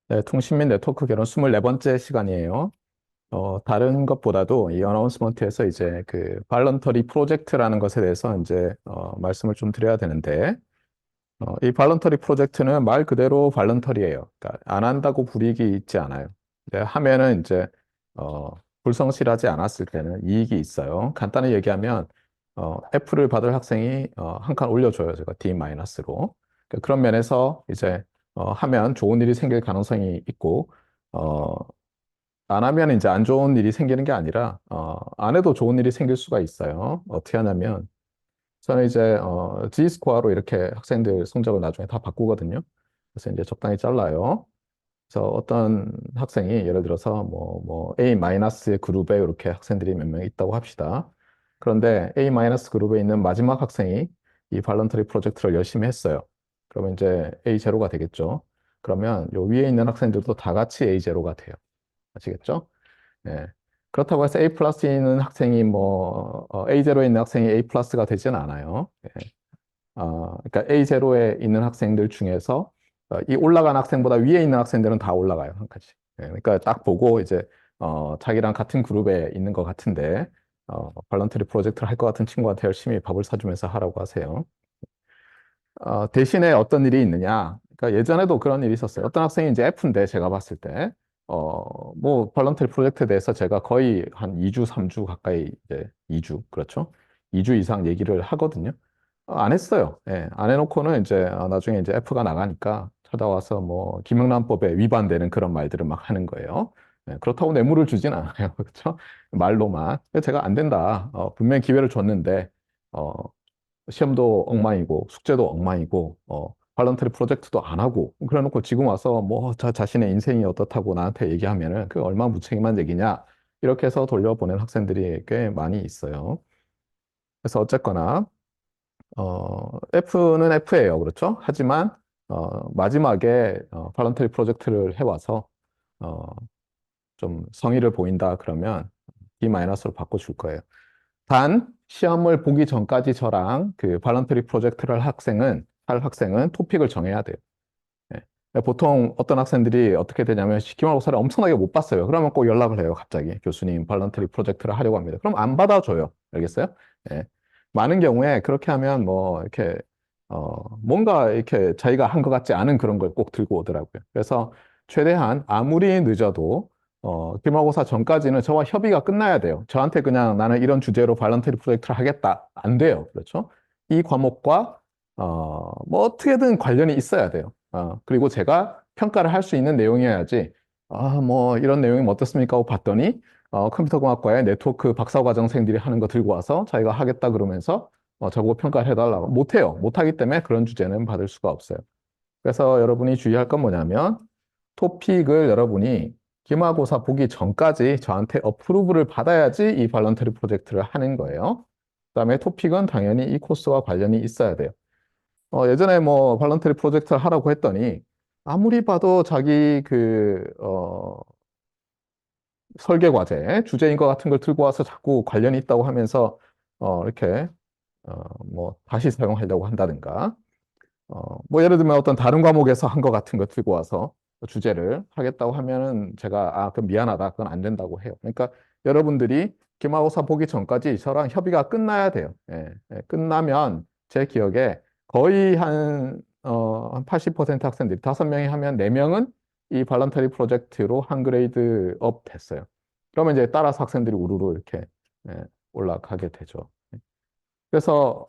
네, 통신 및 네트워크 개론 24번째 시간이에요. 다른 것보다도 이 어나운스먼트에서 이제 그 발런터리 프로젝트라는 것에 대해서 이제 말씀을 좀 드려야 되는데, 이 발런터리 프로젝트는 말 그대로 발런터리예요. 그러니까 안 한다고 불이익이 있지 않아요. 근데 하면은 이제 어, 불성실하지 않았을 때는 이익이 있어요. 간단히 얘기하면 F를 받을 학생이 한 칸 올려줘요. 제가 D-로. 그런 면에서 이제 하면 좋은 일이 생길 가능성이 있고 어, 안 하면 이제 안 좋은 일이 생기는 게 아니라 안 해도 좋은 일이 생길 수가 있어요. 어떻게 하냐면 저는 이제 G스코어로 이렇게 학생들 성적을 나중에 다 바꾸거든요. 그래서 이제 적당히 잘라요. 그래서 어떤 학생이 예를 들어서 뭐 A 마이너스 그룹에 이렇게 학생들이 몇 명 있다고 합시다. 그런데 A 마이너스 그룹에 있는 마지막 학생이 이 발런터리 프로젝트를 열심히 했어요. 그러면 이제 A 제로가 되겠죠. 그러면 요 위에 있는 학생들도 다 같이 A 제로가 돼요. 아시겠죠? 예. 그렇다고 해서 A 플러스에 있는 학생이 A 제로에 있는 학생이 A 플러스가 되지는 않아요. 예. 그러니까 A0에 있는 학생들 중에서 이 올라간 학생보다 위에 있는 학생들은 다 올라가요, 한 칸씩. 예, 그러니까 딱 보고 이제 자기랑 같은 그룹에 있는 것 같은데 발런터리 프로젝트를 할 것 같은 친구한테 열심히 밥을 사주면서 하라고 하세요. 대신에 어떤 일이 있느냐? 그러니까 예전에도 그런 일이 있었어요. 어떤 학생이 이제 F인데 제가 봤을 때 뭐 발런터리 프로젝트에 대해서 제가 거의 한 2주, 3주 가까이 이제 2주, 그렇죠? 2주 이상 얘기를 하거든요. 안 했어요. 예, 안 해놓고는 이제 나중에 이제 F가 나가니까 찾아와서 뭐 김영란법에 위반되는 그런 말들을 막 하는 거예요. 예, 그렇다고 뇌물을 주진 않아요. 그렇죠? 말로만. 제가 안 된다. 분명히 기회를 줬는데 어, 시험도 엉망이고 숙제도 엉망이고 발런터리 프로젝트도 안 하고 그래놓고 지금 와서 뭐 자신의 인생이 어떻다고 나한테 얘기하면은 그 얼마나 무책임한 얘기냐 이렇게 해서 돌려보낸 학생들이 꽤 많이 있어요. 그래서 어쨌거나 F는 F예요. 그렇죠? 하지만, 마지막에, 발런터리 프로젝트를 해와서, 어, 좀 성의를 보인다 그러면 D-로 바꿔줄 거예요. 단, 시험을 보기 전까지 저랑 그 발런터리 프로젝트를 할 학생은 토픽을 정해야 돼요. 예. 보통 어떤 학생들이 어떻게 되냐면 기말고사를 엄청나게 못 봤어요. 그러면 꼭 연락을 해요. 갑자기 교수님 발런터리 프로젝트를 하려고 합니다. 그럼 안 받아줘요. 알겠어요? 예. 많은 경우에 그렇게 하면 뭐 이렇게 뭔가 이렇게 자기가 한 것 같지 않은 그런 걸 꼭 들고 오더라고요. 그래서 최대한 아무리 늦어도 기말고사 전까지는 저와 협의가 끝나야 돼요. 저한테 그냥 나는 이런 주제로 발런터리 프로젝트를 하겠다. 안 돼요. 그렇죠? 이 과목과 뭐 어떻게든 관련이 있어야 돼요. 그리고 제가 평가를 할 수 있는 내용이어야지, 뭐 이런 내용이 뭐 어떻습니까? 하고 봤더니, 컴퓨터공학과의 네트워크 박사과정생들이 하는 거 들고 와서 자기가 하겠다 그러면서 저보고 평가를 해달라고. 못해요. 못하기 때문에 그런 주제는 받을 수가 없어요. 그래서 여러분이 주의할 건 뭐냐면, 토픽을 여러분이 기말고사 보기 전까지 저한테 어프로브를 받아야지 이 발런터리 프로젝트를 하는 거예요. 그다음에 토픽은 당연히 이 코스와 관련이 있어야 돼요. 예전에 뭐 발런터리 프로젝트를 하라고 했더니 아무리 봐도 자기 설계 과제, 주제인 것 같은 걸 들고 와서 자꾸 관련이 있다고 하면서 이렇게 뭐 다시 사용하려고 한다든가 뭐 예를 들면 어떤 다른 과목에서 한 것 같은 거 들고 와서 주제를 하겠다고 하면은 제가 그럼 미안하다. 그건 안 된다고 해요. 그러니까 여러분들이 기말고사 보기 전까지 저랑 협의가 끝나야 돼요. 예, 예, 끝나면 제 기억에 거의 한 80% 학생들이 5명이 하면 4명은 이 발런터리 프로젝트로 한 그레이드 업 됐어요. 그러면 이제 따라서 학생들이 우르르 이렇게 예, 올라가게 되죠. 그래서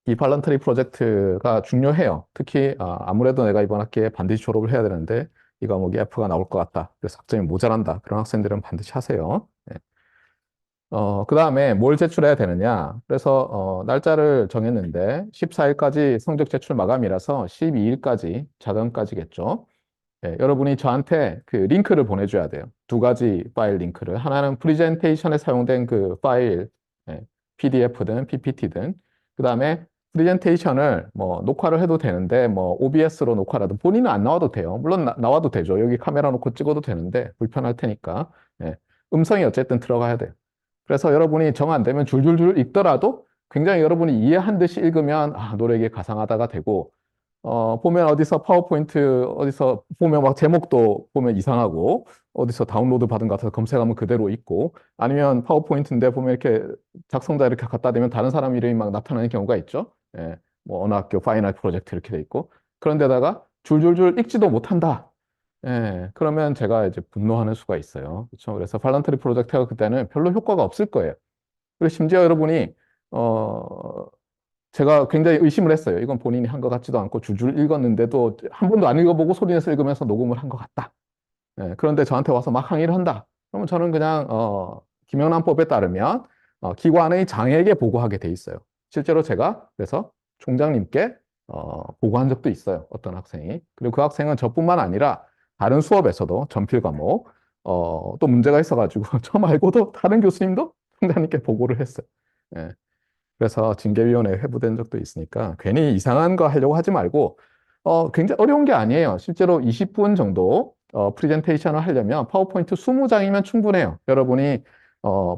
이 발런터리 프로젝트가 중요해요. 특히 아무래도 내가 이번 학기에 반드시 졸업을 해야 되는데 이 과목이 F가 나올 것 같다. 그래서 학점이 모자란다. 그런 학생들은 반드시 하세요. 네. 그 다음에 뭘 제출해야 되느냐. 그래서 날짜를 정했는데 14일까지 성적 제출 마감이라서 12일까지 자정까지겠죠. 예, 여러분이 저한테 그 링크를 보내줘야 돼요. 두 가지 파일 링크를. 하나는 프리젠테이션에 사용된 그 파일, PDF든 PPT든. 그 다음에 프리젠테이션을 뭐 녹화를 해도 되는데 뭐 OBS로 녹화라도 본인은 안 나와도 돼요. 물론 나와도 되죠. 여기 카메라 놓고 찍어도 되는데 불편할 테니까. 예, 음성이 어쨌든 들어가야 돼요. 그래서 여러분이 정 안 되면 줄줄줄 읽더라도 굉장히 여러분이 이해한 듯이 읽으면 노래 이게 가상화다가 되고 보면 어디서 파워포인트 어디서 보면 막 제목도 보면 이상하고 어디서 다운로드 받은 것 같아서 검색하면 그대로 있고 아니면 파워포인트인데 보면 이렇게 작성자 이렇게 갖다 대면 다른 사람 이름이 막 나타나는 경우가 있죠. 예, 뭐 어느 학교 파이널 프로젝트 이렇게 돼 있고 그런데다가 줄줄줄 읽지도 못한다. 예, 그러면 제가 이제 분노하는 수가 있어요. 그렇죠? 그래서 발란트리 프로젝트가 그때는 별로 효과가 없을 거예요. 그리고 심지어 여러분이 어, 제가 굉장히 의심을 했어요. 이건 본인이 한 것 같지도 않고 줄줄 읽었는데도 한 번도 안 읽어보고 소리내서 읽으면서 녹음을 한 것 같다. 예, 그런데 저한테 와서 막 항의를 한다. 그러면 저는 그냥 김영란법에 따르면 기관의 장에게 보고하게 돼 있어요. 실제로 제가 그래서 총장님께 보고한 적도 있어요. 어떤 학생이. 그리고 그 학생은 저뿐만 아니라 다른 수업에서도 전필 과목 또 문제가 있어가지고 저 말고도 다른 교수님도 총장님께 보고를 했어요. 예. 그래서 징계위원회에 회부된 적도 있으니까 괜히 이상한 거 하려고 하지 말고 굉장히 어려운 게 아니에요. 실제로 20분 정도 프레젠테이션을 하려면 파워포인트 20장이면 충분해요. 여러분이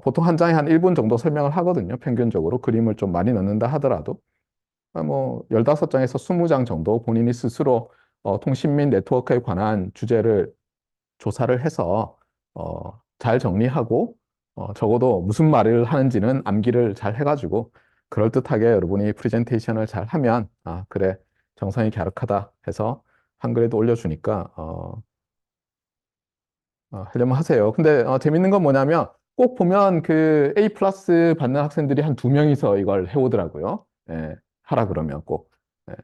보통 한 장에 한 1분 정도 설명을 하거든요. 평균적으로 그림을 좀 많이 넣는다 하더라도 뭐 15장에서 20장 정도 본인이 스스로 통신 및 네트워크에 관한 주제를 조사를 해서 잘 정리하고 적어도 무슨 말을 하는지는 암기를 잘 해가지고 그럴듯하게 여러분이 프레젠테이션을 잘 하면 아 그래 정성이 갸륵하다 해서 한글에도 올려주니까 하려면 하세요. 근데 재밌는 건 뭐냐면 꼭 보면 그 A 플러스 받는 학생들이 한 2명이서 이걸 해오더라고요. 예, 하라 그러면 꼭. 예,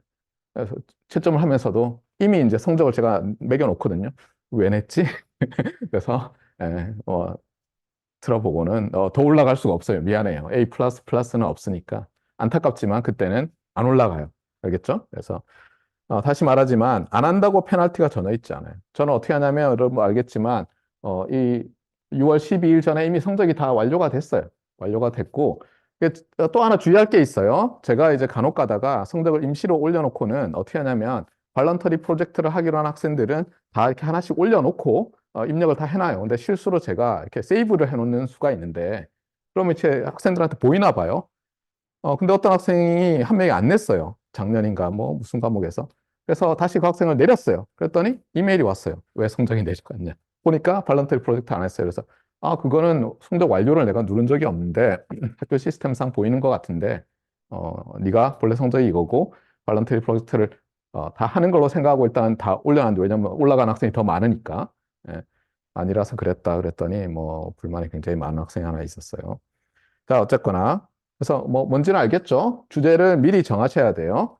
그래서 채점을 하면서도 이미 이제 성적을 제가 매겨놓거든요. 왜 냈지? 그래서 예, 들어보고는 더 올라갈 수가 없어요. 미안해요. A 플러스 플러스는 없으니까. 안타깝지만 그때는 안 올라가요. 알겠죠? 그래서 다시 말하지만 안 한다고 페널티가 전혀 있지 않아요. 저는 어떻게 하냐면 여러분 뭐 알겠지만 이 6월 12일 전에 이미 성적이 다 완료가 됐어요. 완료가 됐고 또 하나 주의할 게 있어요. 제가 이제 간혹 가다가 성적을 임시로 올려놓고는 어떻게 하냐면 발런터리 프로젝트를 하기로 한 학생들은 다 이렇게 하나씩 올려놓고 입력을 다 해놔요. 근데 실수로 제가 이렇게 세이브를 해놓는 수가 있는데 그러면 이제 학생들한테 보이나 봐요. 근데 어떤 학생이 한 명이 안 냈어요. 작년인가 뭐 무슨 과목에서. 그래서 다시 그 학생을 내렸어요. 그랬더니 이메일이 왔어요. 왜 성적이 내릴 거 같냐. 보니까 발런터리 프로젝트 안 했어요. 그래서 그거는 성적 완료를 내가 누른 적이 없는데 학교 시스템상 보이는 것 같은데 네가 본래 성적이 이거고 발런터리 프로젝트를 다 하는 걸로 생각하고 일단 다 올려놨는데 왜냐면 올라간 학생이 더 많으니까 예, 아니라서 그랬다 그랬더니 뭐 불만이 굉장히 많은 학생이 하나 있었어요. 자, 어쨌거나. 그래서 뭐 뭔지는 알겠죠? 주제를 미리 정하셔야 돼요.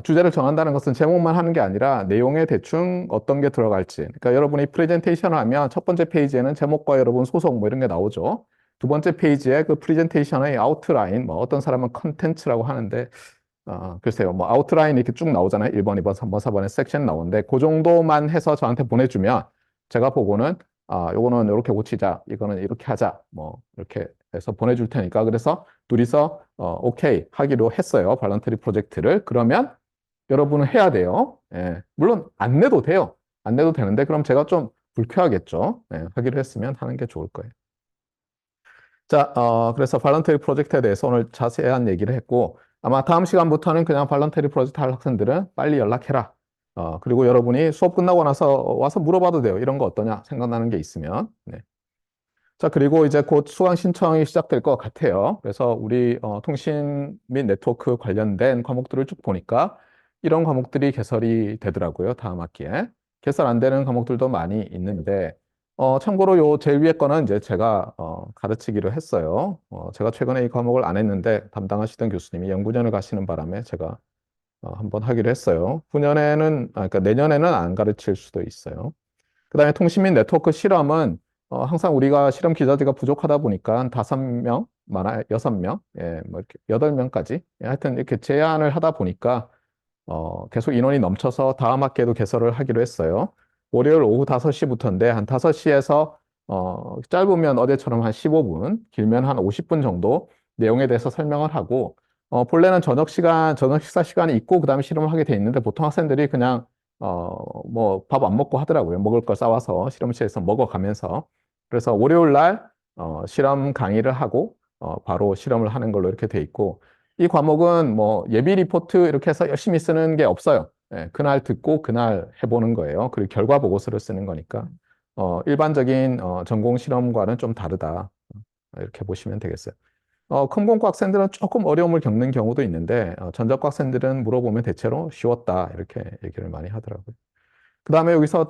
주제를 정한다는 것은 제목만 하는 게 아니라 내용에 대충 어떤 게 들어갈지. 그러니까 여러분이 프레젠테이션을 하면 첫 번째 페이지에는 제목과 여러분 소속 뭐 이런 게 나오죠. 두 번째 페이지에 그 프레젠테이션의 아웃라인, 뭐 어떤 사람은 컨텐츠라고 하는데, 글쎄요, 뭐 아웃라인 이렇게 쭉 나오잖아요. 1번, 2번, 3번, 4번에 섹션 나오는데, 그 정도만 해서 저한테 보내주면 제가 보고는, 요거는 이렇게 고치자, 이거는 이렇게 하자, 뭐 이렇게 해서 보내줄 테니까. 그래서 둘이서 오케이 하기로 했어요. 발런터리 프로젝트를. 그러면 여러분은 해야 돼요. 예, 물론 안 내도 돼요. 안 내도 되는데 그럼 제가 좀 불쾌하겠죠. 예, 하기로 했으면 하는 게 좋을 거예요. 자, 그래서 발런터리 프로젝트에 대해서 오늘 자세한 얘기를 했고 아마 다음 시간부터는 그냥 발런터리 프로젝트 할 학생들은 빨리 연락해라. 그리고 여러분이 수업 끝나고 나서 와서 물어봐도 돼요. 이런 거 어떠냐? 생각나는 게 있으면. 네. 자, 그리고 이제 곧 수강 신청이 시작될 것 같아요. 그래서 우리 통신 및 네트워크 관련된 과목들을 쭉 보니까 이런 과목들이 개설이 되더라고요. 다음 학기에. 개설 안 되는 과목들도 많이 있는데, 참고로 요 제일 위에 거는 이제 제가 가르치기로 했어요. 제가 최근에 이 과목을 안 했는데 담당하시던 교수님이 연구년을 가시는 바람에 제가 한번 하기로 했어요. 후년에는, 그러니까 내년에는 안 가르칠 수도 있어요. 그다음에 통신 및 네트워크 실험은 항상 우리가 실험 기자재가 부족하다 보니까 한 5명, 많아 6명, 예, 뭐 이렇게 8명까지 하여튼 이렇게 제한을 하다 보니까 계속 인원이 넘쳐서 다음 학기에도 개설을 하기로 했어요. 월요일 오후 5시부터인데 한 5시에서 짧으면 어제처럼 한 15분, 길면 한 50분 정도 내용에 대해서 설명을 하고 본래는 저녁 시간, 저녁 식사 시간이 있고 그다음에 실험을 하게 돼 있는데 보통 학생들이 그냥 뭐 밥 안 먹고 하더라고요. 먹을 걸 싸와서 실험실에서 먹어가면서. 그래서 월요일 날 실험 강의를 하고 바로 실험을 하는 걸로 이렇게 돼 있고 이 과목은 뭐 예비 리포트 이렇게 해서 열심히 쓰는 게 없어요. 그날 듣고 그날 해보는 거예요. 그리고 결과 보고서를 쓰는 거니까 일반적인 전공 실험과는 좀 다르다. 이렇게 보시면 되겠어요. 컴공과 학생들은 조금 어려움을 겪는 경우도 있는데 전자과 학생들은 물어보면 대체로 쉬웠다 이렇게 얘기를 많이 하더라고요. 그다음에 여기서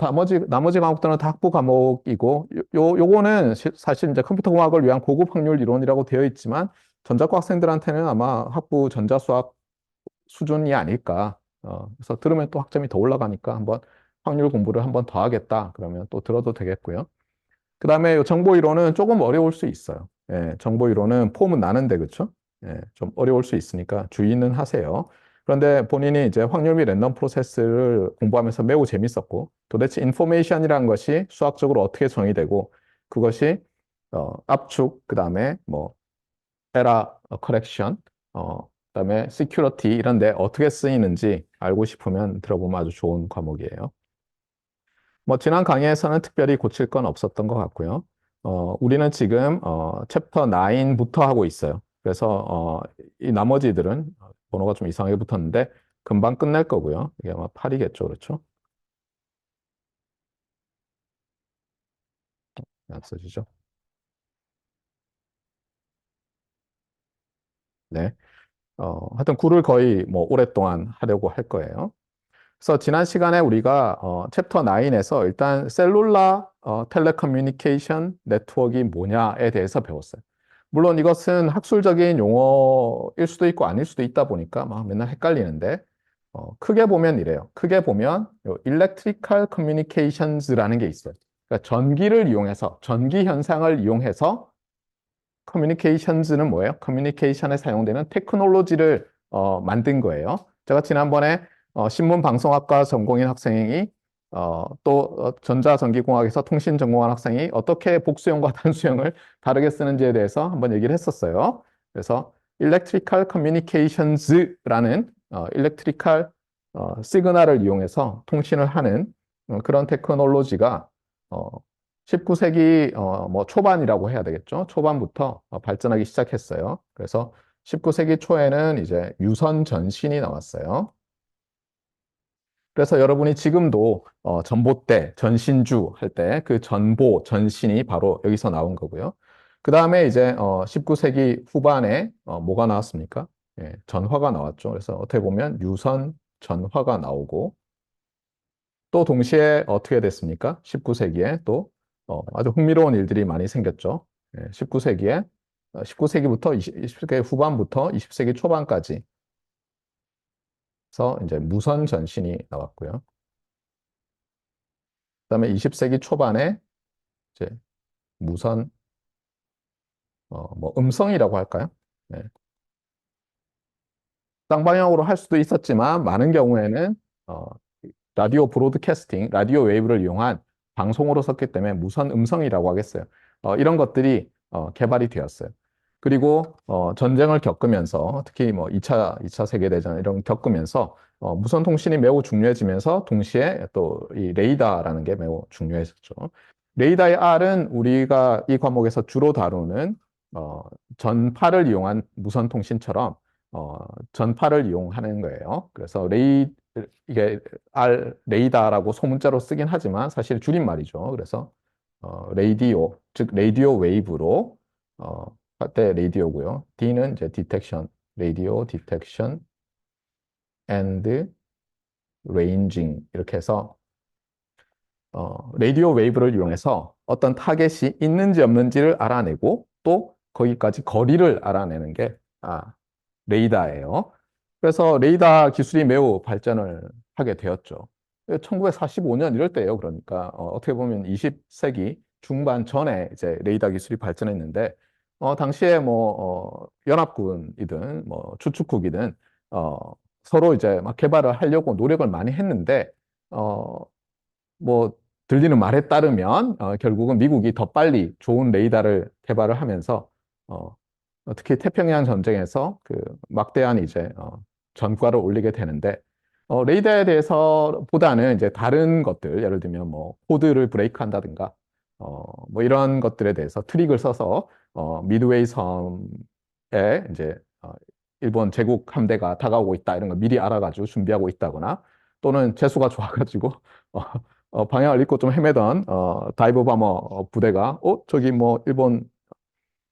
나머지 과목들은 다 학부 과목이고 요거는 사실 이제 컴퓨터 공학을 위한 고급 확률 이론이라고 되어 있지만 전자과 학생들한테는 아마 학부 전자수학 수준이 아닐까. 그래서 들으면 또 학점이 더 올라가니까 한번 확률 공부를 한번 더 하겠다. 그러면 또 들어도 되겠고요. 그다음에 정보 이론은 조금 어려울 수 있어요. 정보 이론은 폼은 나는데 그렇죠? 좀 어려울 수 있으니까 주의는 하세요. 그런데 본인이 이제 확률 및 랜덤 프로세스를 공부하면서 매우 재밌었고 도대체 인포메이션이라는 것이 수학적으로 어떻게 정의되고 그것이 압축 그다음에 뭐 에러 커렉션 그다음에 시큐리티 이런 데 어떻게 쓰이는지 알고 싶으면 들어보면 아주 좋은 과목이에요. 뭐 지난 강의에서는 특별히 고칠 건 없었던 것 같고요. 우리는 지금 챕터 9부터 하고 있어요. 그래서 이 나머지들은 번호가 좀 이상하게 붙었는데 금방 끝낼 거고요. 이게 아마 8이겠죠, 그렇죠? 안 써지죠? 네. 하여튼 굴을 거의 뭐 오랫동안 하려고 할 거예요. 그래서 지난 시간에 우리가 챕터 9에서 일단 셀룰라 텔레커뮤니케이션 네트워크가 뭐냐에 대해서 배웠어요. 물론 이것은 학술적인 용어일 수도 있고 아닐 수도 있다 보니까 막 맨날 헷갈리는데 크게 보면 이래요. 크게 보면 Electrical Communications라는 게 있어요. 그러니까 전기를 이용해서 전기 현상을 이용해서 커뮤니케이션즈는 뭐예요? 커뮤니케이션에 사용되는 테크놀로지를 만든 거예요. 제가 지난번에 신문방송학과 전공인 학생이 또 전자전기공학에서 통신전공한 학생이 어떻게 복수형과 단수형을 다르게 쓰는지에 대해서 한번 얘기를 했었어요. 그래서 Electrical Communications라는 Electrical 시그널을 이용해서 통신을 하는 그런 테크놀로지가 어, 19세기 뭐 초반이라고 해야 되겠죠. 초반부터 발전하기 시작했어요. 그래서 19세기 초에는 이제 유선 전신이 나왔어요. 그래서 여러분이 지금도 전봇대, 전신주 할 때 그 전보, 전신이 바로 여기서 나온 거고요. 그 다음에 이제 19세기 후반에 뭐가 나왔습니까? 전화가 나왔죠. 그래서 어떻게 보면 유선 전화가 나오고 또 동시에 어떻게 됐습니까? 19세기에 또 아주 흥미로운 일들이 많이 생겼죠. 19세기에 19세기부터 20세기 후반부터 20세기 초반까지 서 이제 무선 전신이 나왔고요. 그다음에 20세기 초반에 이제 무선 뭐 음성이라고 할까요? 네. 쌍방향으로 할 수도 있었지만 많은 경우에는 어, 라디오 브로드캐스팅, 라디오 웨이브를 이용한 방송으로 썼기 때문에 무선 음성이라고 하겠어요. 이런 것들이 개발이 되었어요. 그리고 전쟁을 겪으면서 특히 뭐 2차 세계대전 이런 겪으면서 무선 통신이 매우 중요해지면서 동시에 또 이 레이더라는 게 매우 중요해졌죠. 레이더의 R은 우리가 이 과목에서 주로 다루는 어, 전파를 이용한 무선 통신처럼 어, 전파를 이용하는 거예요. 그래서 이게 레이더라고 소문자로 쓰긴 하지만 사실 줄임말이죠. 그래서 레이디오, 즉 레이디오 웨이브로 할 때 레이디오고요. D는 이제 디텍션, 레이디오 디텍션 앤드 레인징 이렇게 해서 레이디오 웨이브를 이용해서 어떤 타겟이 있는지 없는지를 알아내고 또 거기까지 거리를 알아내는 게 레이더예요. 그래서 레이더 기술이 매우 발전을 하게 되었죠. 1945년 이럴 때예요. 그러니까 어떻게 보면 20세기 중반 전에 이제 레이더 기술이 발전했는데 당시에 뭐 연합군이든 뭐 주축국이든 어, 서로 이제 막 개발을 하려고 노력을 많이 했는데 어, 뭐 들리는 말에 따르면 결국은 미국이 더 빨리 좋은 레이더를 개발을 하면서 어, 특히 태평양 전쟁에서 그 막대한 이제 전과를 올리게 되는데 레이더에 대해서 보다는 이제 다른 것들 예를 들면 뭐 코드를 브레이크한다든가 뭐 이런 것들에 대해서 트릭을 써서 미드웨이 섬에 이제 일본 제국 함대가 다가오고 있다 이런 걸 미리 알아가지고 준비하고 있다거나 또는 재수가 좋아가지고 어, 방향을 잃고 좀 헤매던 다이브 바머 부대가 저기 뭐 일본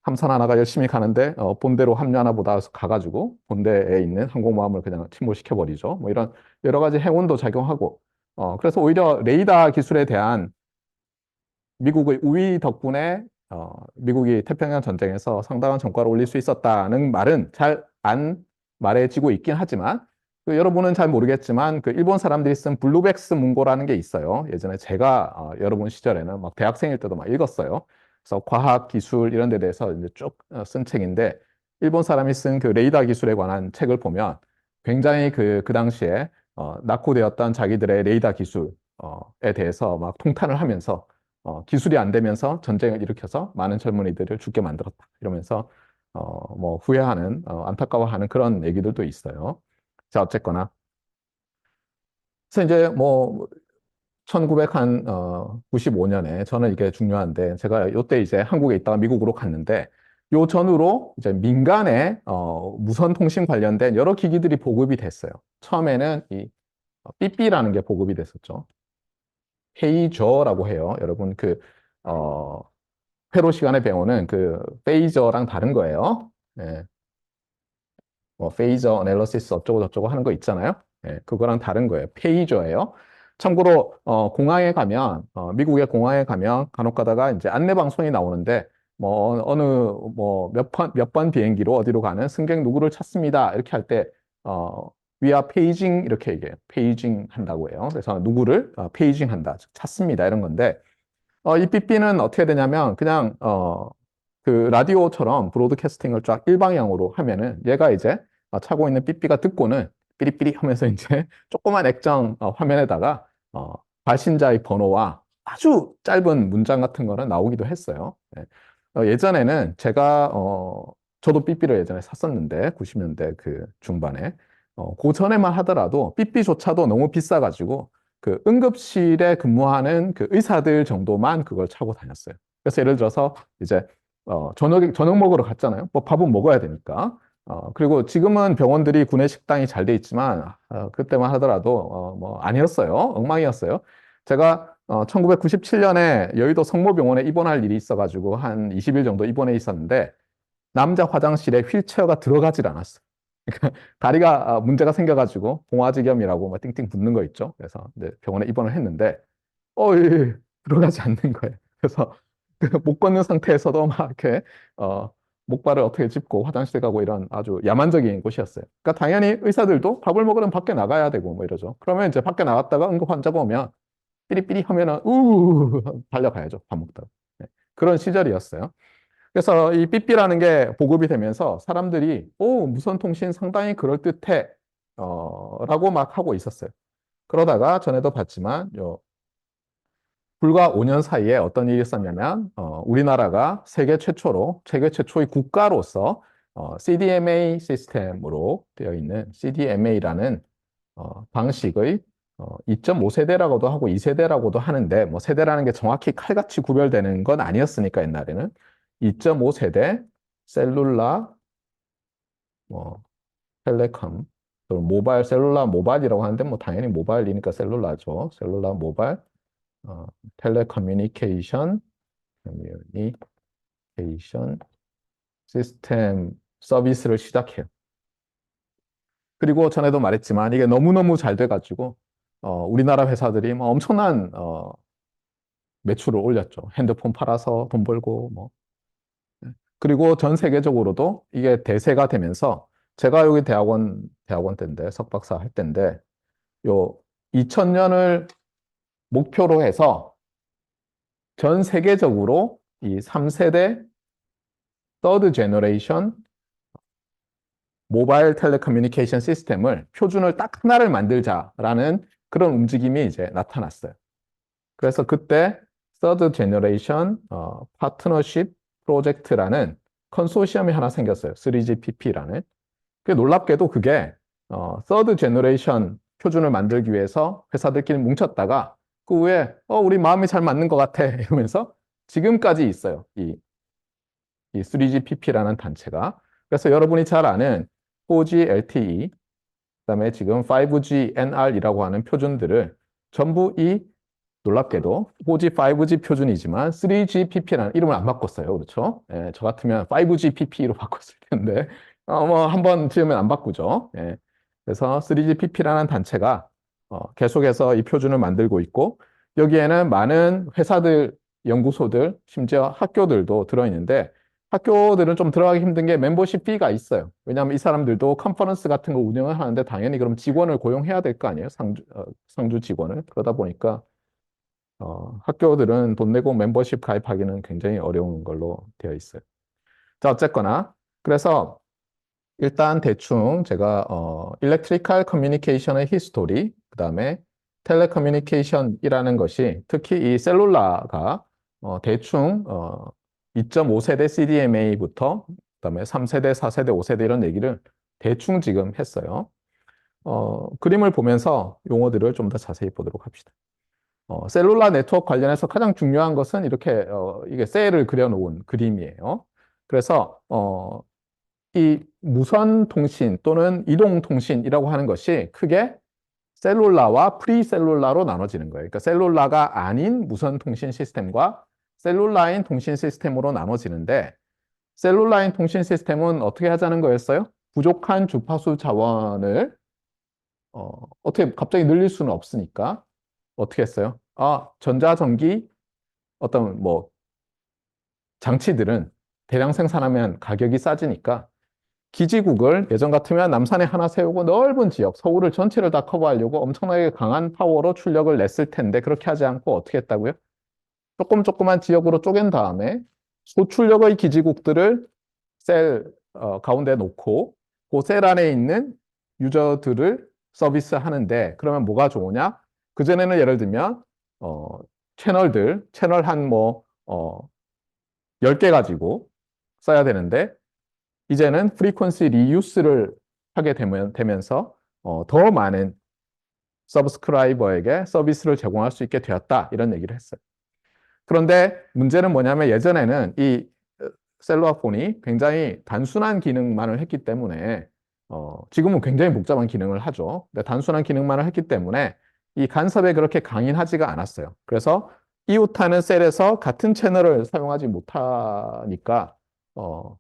함선 하나가 열심히 가는데 본대로 합류하나 보다 해서 가가지고 본대에 있는 항공모함을 그냥 침몰시켜 버리죠. 뭐 이런 여러 가지 행운도 작용하고 그래서 오히려 레이더 기술에 대한 미국의 우위 덕분에 미국이 태평양 전쟁에서 상당한 성과를 올릴 수 있었다는 말은 잘 안 말해지고 있긴 하지만 여러분은 잘 모르겠지만 그 일본 사람들이 쓴 블루백스 문고라는 게 있어요. 예전에 제가 여러분 시절에는 막 대학생일 때도 막 읽었어요. 그래서 과학 기술 이런 데 대해서 이제 쭉 쓴 책인데 일본 사람이 쓴 그 레이더 기술에 관한 책을 보면 굉장히 그 당시에 낙후되었던 자기들의 레이더 기술에 대해서 막 통탄을 하면서 기술이 안 되면서 전쟁을 일으켜서 많은 젊은이들을 죽게 만들었다. 이러면서 뭐 후회하는, 안타까워하는 그런 얘기들도 있어요. 자, 어쨌거나. 그래서 이제 뭐 1995년에 저는 이게 중요한데 제가 요때 이제 한국에 있다가 미국으로 갔는데 요 전후로 이제 민간의 무선 통신 관련된 여러 기기들이 보급이 됐어요. 처음에는 이 삐삐라는 게 보급이 됐었죠. 페이저라고 해요. 여러분 어, 회로 시간에 배우는 그 페이저랑 다른 거예요. 예, 뭐 페이저 애널리시스 어쩌고 저쩌고 하는 거 있잖아요. 예, 그거랑 다른 거예요. 페이저예요. 참고로 공항에 가면 미국의 공항에 가면 간혹 가다가 이제 안내 방송이 나오는데 뭐 어느 뭐 몇 번 비행기로 어디로 가는 승객 누구를 찾습니다. 이렇게 할 때 we are paging 이렇게 얘기해요. 페이징 한다고 해요. 그래서 누구를 페이징 한다. 즉 찾습니다. 이런 건데 이 삐삐는 어떻게 되냐면 그냥 그 라디오처럼 브로드캐스팅을 쫙 일방향으로 하면은 얘가 이제 차고 있는 삐삐가 듣고는 삐리삐리 하면서 이제 조그만 액정 화면에다가 어, 발신자의 번호와 아주 짧은 문장 같은 거는 나오기도 했어요. 네. 예전에는 제가 저도 삐삐를 예전에 샀었는데 90년대 그 중반에 그 전에만 하더라도 삐삐조차도 너무 비싸가지고 그 응급실에 근무하는 그 의사들 정도만 그걸 차고 다녔어요. 그래서 예를 들어서 이제 저녁 먹으러 갔잖아요. 뭐 밥은 먹어야 되니까. 그리고 지금은 병원들이 구내 식당이 잘 돼 있지만 그때만 하더라도 뭐 아니었어요. 엉망이었어요. 제가 1997년에 여의도 성모병원에 입원할 일이 있어가지고 한 20일 정도 입원해 있었는데 남자 화장실에 휠체어가 들어가질 않았어요. 그러니까 다리가 문제가 생겨가지고 봉화지겸이라고 막 띵띵 붓는 거 있죠. 그래서 이제 병원에 입원을 했는데 예, 예, 들어가지 않는 거예요. 그래서 그못 걷는 상태에서도 막 이렇게 목발을 어떻게 짚고 화장실 가고 이런 아주 야만적인 곳이었어요. 그러니까 당연히 의사들도 밥을 먹으면 밖에 나가야 되고 뭐 이러죠. 그러면 이제 밖에 나갔다가 응급 환자가 오면 삐리삐리 하면은 달려가야죠. 밥 먹다가. 네, 그런 시절이었어요. 그래서 이 삐삐라는 게 보급이 되면서 사람들이 무선 통신 상당히 그럴듯해 라고 막 하고 있었어요. 그러다가 전에도 봤지만 불과 5년 사이에 어떤 일이 있었냐면 우리나라가 세계 최초의 국가로서 CDMA 시스템으로 되어 있는 CDMA라는 방식의 2.5세대라고도 하고 2세대라고도 하는데 뭐 세대라는 게 정확히 칼같이 구별되는 건 아니었으니까 옛날에는 2.5세대 셀룰라 뭐 텔레컴 또 모바일 셀룰라 모바일이라고 하는데 뭐 당연히 모바일이니까 셀룰라죠. 셀룰라 모바일 어, 텔레커뮤니케이션 커뮤니케이션 시스템 서비스를 시작해요. 그리고 전에도 말했지만 이게 너무너무 잘 돼가지고 우리나라 회사들이 뭐 엄청난 매출을 올렸죠. 핸드폰 팔아서 돈 벌고 뭐. 그리고 전 세계적으로도 이게 대세가 되면서 제가 여기 대학원 때인데 석박사 할 때인데 요 2000년을 목표로 해서 전 세계적으로 이 3세대 서드 제너레이션 모바일 텔레커뮤니케이션 시스템을 표준을 딱 하나를 만들자라는 그런 움직임이 이제 나타났어요. 그래서 그때 서드 제너레이션 파트너십 프로젝트라는 컨소시엄이 하나 생겼어요. 3GPP라는. 그 놀랍게도 그게 서드 제너레이션 표준을 만들기 위해서 회사들끼리 뭉쳤다가 그 후에 우리 마음이 잘 맞는 것 같아 이러면서 지금까지 있어요. 이 3GPP라는 단체가. 그래서 여러분이 잘 아는 4G LTE 그다음에 지금 5G NR이라고 하는 표준들을 전부 이 놀랍게도 4G, 5G 표준이지만 3GPP라는 이름을 안 바꿨어요. 그렇죠? 예, 저 같으면 5GPP로 바꿨을 텐데 뭐 한번 지으면 안 바꾸죠. 예, 그래서 3GPP라는 단체가 계속해서 이 표준을 만들고 있고 여기에는 많은 회사들, 연구소들, 심지어 학교들도 들어있는데 학교들은 좀 들어가기 힘든 게 멤버십 피가 있어요. 왜냐하면 이 사람들도 컨퍼런스 같은 거 운영을 하는데 당연히 그럼 직원을 고용해야 될 거 아니에요? 상주 직원을. 그러다 보니까 학교들은 돈 내고 멤버십 가입하기는 굉장히 어려운 걸로 되어 있어요. 자, 어쨌거나 그래서 일단 대충 제가 일렉트리컬 커뮤니케이션의 히스토리, 그다음에 텔레커뮤니케이션이라는 것이 특히 이 셀룰라가 대충 2.5세대 CDMA부터 그다음에 3세대, 4세대, 5세대 이런 얘기를 대충 지금 했어요. 그림을 보면서 용어들을 좀 더 자세히 보도록 합시다. 셀룰라 네트워크 관련해서 가장 중요한 것은 이렇게 이게 셀을 그려놓은 그림이에요. 그래서 이 무선 통신 또는 이동 통신이라고 하는 것이 크게 셀룰라와 프리셀룰라로 나눠지는 거예요. 그러니까 셀룰라가 아닌 무선 통신 시스템과 셀룰라인 통신 시스템으로 나눠지는데 셀룰라인 통신 시스템은 어떻게 하자는 거였어요? 부족한 주파수 자원을 어떻게 갑자기 늘릴 수는 없으니까 어떻게 했어요? 전자전기 어떤 뭐 장치들은 대량 생산하면 가격이 싸지니까 기지국을 예전 같으면 남산에 하나 세우고 넓은 지역, 서울을 전체를 다 커버하려고 엄청나게 강한 파워로 출력을 냈을 텐데 그렇게 하지 않고 어떻게 했다고요? 조그만 지역으로 쪼갠 다음에 소출력의 기지국들을 셀 가운데 놓고 그 셀 안에 있는 유저들을 서비스하는데 그러면 뭐가 좋으냐? 그전에는 예를 들면 채널 한 뭐 10개 가지고 써야 되는데 이제는 프리퀀시 리유스를 하게 되면서 더 많은 서브스크라이버에게 서비스를 제공할 수 있게 되었다. 이런 얘기를 했어요. 그런데 문제는 뭐냐면 예전에는 이 셀루라폰이 굉장히 단순한 기능만을 했기 때문에 지금은 굉장히 복잡한 기능을 하죠. 근데 단순한 기능만을 했기 때문에 이 간섭에 그렇게 강인하지가 않았어요. 그래서 이웃하는 셀에서 같은 채널을 사용하지 못하니까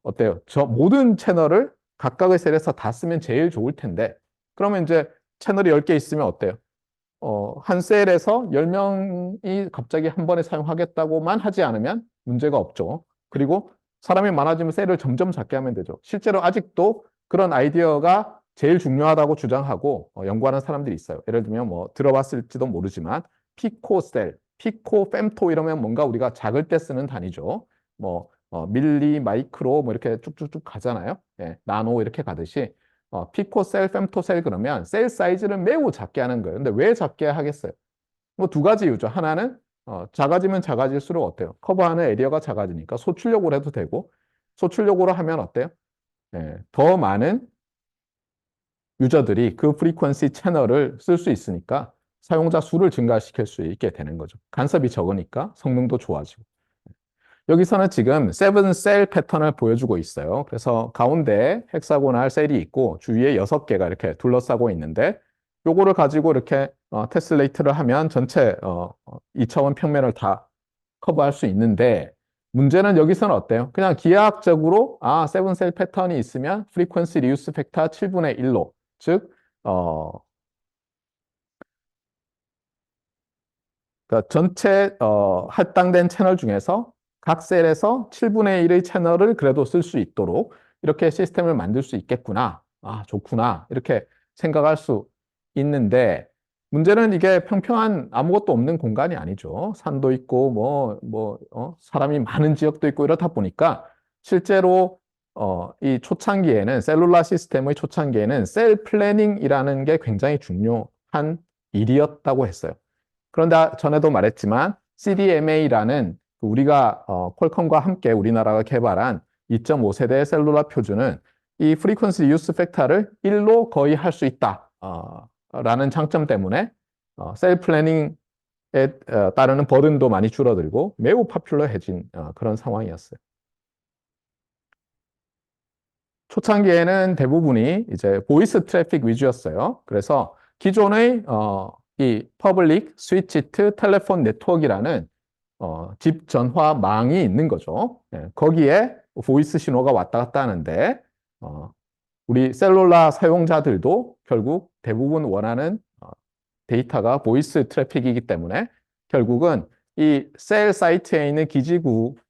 어때요? 저 모든 채널을 각각의 셀에서 다 쓰면 제일 좋을 텐데 그러면 이제 채널이 10개 있으면 어때요? 한 셀에서 10명이 갑자기 한 번에 사용하겠다고만 하지 않으면 문제가 없죠. 그리고 사람이 많아지면 셀을 점점 작게 하면 되죠. 실제로 아직도 그런 아이디어가 제일 중요하다고 주장하고 연구하는 사람들이 있어요. 예를 들면 뭐 들어봤을지도 모르지만 피코셀, 피코, fem토 이러면 뭔가 우리가 작을 때 쓰는 단위죠. 뭐 밀리, 마이크로 뭐 이렇게 쭉쭉쭉 가잖아요. 예, 나노 이렇게 가듯이 피코셀, fem토셀 그러면 셀 사이즈를 매우 작게 하는 거예요. 근데 왜 작게 하겠어요? 뭐 두 가지 이유죠. 하나는 작아지면 작아질수록 어때요? 커버하는 에리어가 작아지니까 소출력으로 해도 되고 소출력으로 하면 어때요? 더 많은 유저들이 그 프리퀀시 채널을 쓸 수 있으니까 사용자 수를 증가시킬 수 있게 되는 거죠. 간섭이 적으니까 성능도 좋아지고. 여기서는 지금 세븐 셀 패턴을 보여주고 있어요. 그래서 가운데 헥사고날 셀이 있고 주위에 6개가 이렇게 둘러싸고 있는데 요거를 가지고 이렇게 테슬레이트를 하면 전체 2차원 평면을 다 커버할 수 있는데 문제는 여기서는 어때요? 그냥 기하학적으로 세븐 셀 패턴이 있으면 프리퀀시 리유스 팩터 7분의 1로 즉 그러니까 전체 할당된 채널 중에서 각 셀에서 7분의 1의 채널을 그래도 쓸 수 있도록 이렇게 시스템을 만들 수 있겠구나. 좋구나. 이렇게 생각할 수 있는데 문제는 이게 평평한 아무것도 없는 공간이 아니죠. 산도 있고 사람이 많은 지역도 있고 이렇다 보니까 실제로 이 초창기에는 셀룰라 시스템의 초창기에는 셀 플래닝이라는 게 굉장히 중요한 일이었다고 했어요. 그런데 전에도 말했지만 CDMA라는 우리가 퀄컴과 함께 우리나라가 개발한 2.5세대 셀룰라 표준은 이 프리퀀시 유스 팩터를 1로 거의 할 수 있다 라는 장점 때문에 셀 플래닝에 따르는 버든도 많이 줄어들고 매우 파퓰러해진 그런 상황이었어요. 초창기에는 대부분이 이제 보이스 트래픽 위주였어요. 그래서 기존의 이 퍼블릭 스위치트 텔레폰 네트워크라는 집 전화망이 있는 거죠. 예, 거기에 보이스 신호가 왔다 갔다 하는데 어, 우리 셀룰라 사용자들도 결국 대부분 원하는 데이터가 보이스 트래픽이기 때문에 결국은 이 셀 사이트에 있는 기지국에서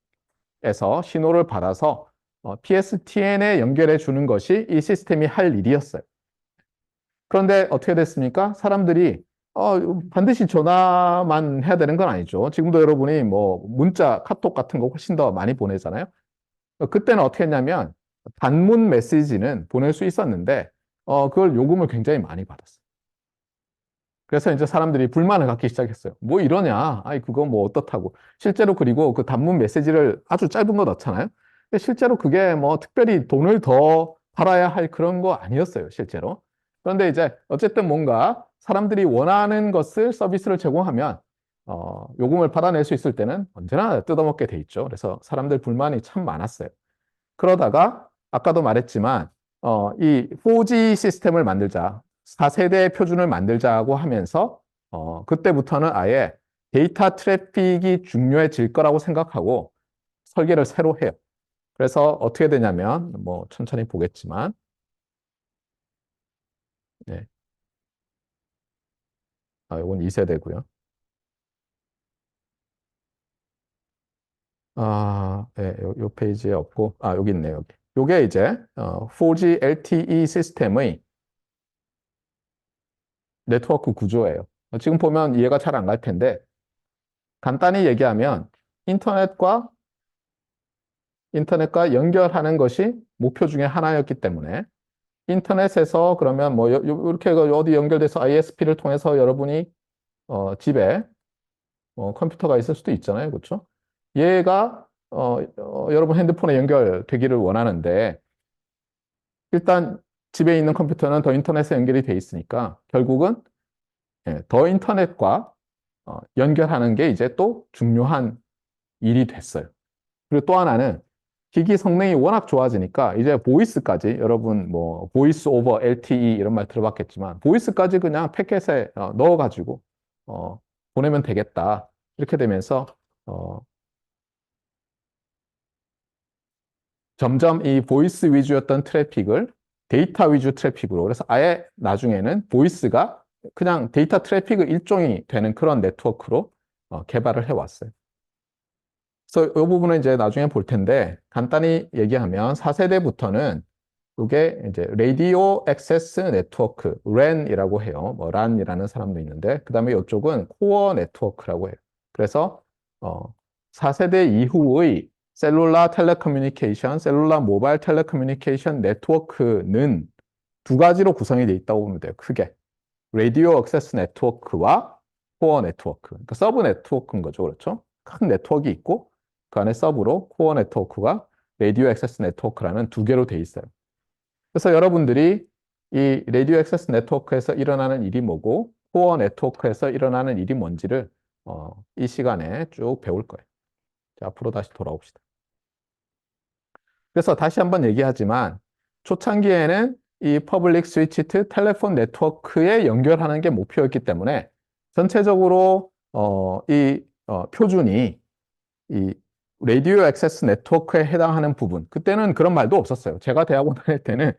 신호를 받아서 PSTN에 연결해 주는 것이 이 시스템이 할 일이었어요. 그런데 어떻게 됐습니까? 사람들이 반드시 전화만 해야 되는 건 아니죠. 지금도 여러분이 뭐 문자, 카톡 같은 거 훨씬 더 많이 보내잖아요. 그때는 어떻게 했냐면 단문 메시지는 보낼 수 있었는데 그걸 요금을 굉장히 많이 받았어요. 그래서 이제 사람들이 불만을 갖기 시작했어요. 뭐 이러냐? 아이, 그거 뭐 어떻다고. 실제로 그리고 그 단문 메시지를 아주 짧은 거 넣잖아요. 근데 실제로 그게 뭐 특별히 돈을 더 팔아야 할 그런 거 아니었어요, 실제로. 그런데 이제 어쨌든 뭔가 사람들이 원하는 것을 서비스를 제공하면 요금을 받아낼 수 있을 때는 언제나 뜯어먹게 돼 있죠. 그래서 사람들 불만이 참 많았어요. 그러다가 아까도 말했지만 이 4G 시스템을 만들자, 4세대 표준을 만들자고 하면서 그때부터는 아예 데이터 트래픽이 중요해질 거라고 생각하고 설계를 새로 해요. 그래서 어떻게 되냐면 뭐 천천히 보겠지만 네. 이건 2세대고요. 네, 요 페이지에 없고 여기 있네요. 여기. 요게 이제 4G LTE 시스템의 네트워크 구조예요. 지금 보면 이해가 잘 안 갈 텐데 간단히 얘기하면 인터넷과 연결하는 것이 목표 중에 하나였기 때문에 인터넷에서 그러면 뭐 이렇게 어디 연결돼서 ISP를 통해서 여러분이 집에 컴퓨터가 있을 수도 있잖아요. 그렇죠? 얘가 여러분 핸드폰에 연결되기를 원하는데 일단 집에 있는 컴퓨터는 더 인터넷에 연결이 돼 있으니까 결국은 더 인터넷과 연결하는 게 이제 또 중요한 일이 됐어요. 그리고 또 하나는 기기 성능이 워낙 좋아지니까 이제 보이스까지 여러분 뭐 보이스 오버 LTE 이런 말 들어봤겠지만 보이스까지 그냥 패켓에 넣어가지고 보내면 되겠다. 이렇게 되면서 어, 점점 이 보이스 위주였던 트래픽을 데이터 위주 트래픽으로 그래서 아예 나중에는 보이스가 그냥 데이터 트래픽의 일종이 되는 그런 네트워크로 개발을 해왔어요. 그래서 이 부분은 이제 나중에 볼 텐데 간단히 얘기하면 4세대부터는 이게 이제 라디오 액세스 네트워크 RAN이라고 해요. 뭐 RAN이라는 사람도 있는데 그다음에 이쪽은 코어 네트워크라고 해요. 그래서 어 4세대 이후의 셀룰라 텔레커뮤니케이션, 셀룰라 모바일 텔레커뮤니케이션 네트워크는 두 가지로 구성이 되어 있다고 보면 돼요. 크게. 라디오 액세스 네트워크와 코어 네트워크. 그러니까 서브 네트워크인 거죠. 그렇죠? 큰 네트워크가 있고 그 안에 서브로 코어 네트워크가 라디오 액세스 네트워크라는 두 개로 되어 있어요. 그래서 여러분들이 이 라디오 액세스 네트워크에서 일어나는 일이 뭐고 코어 네트워크에서 일어나는 일이 뭔지를 이 시간에 쭉 배울 거예요. 자, 앞으로 다시 돌아옵시다. 그래서 다시 한번 얘기하지만 초창기에는 이 퍼블릭 스위치트 텔레폰 네트워크에 연결하는 게 목표였기 때문에 전체적으로 이 표준이 이 라디오 액세스 네트워크에 해당하는 부분 그때는 그런 말도 없었어요. 제가 대학원 다닐 때는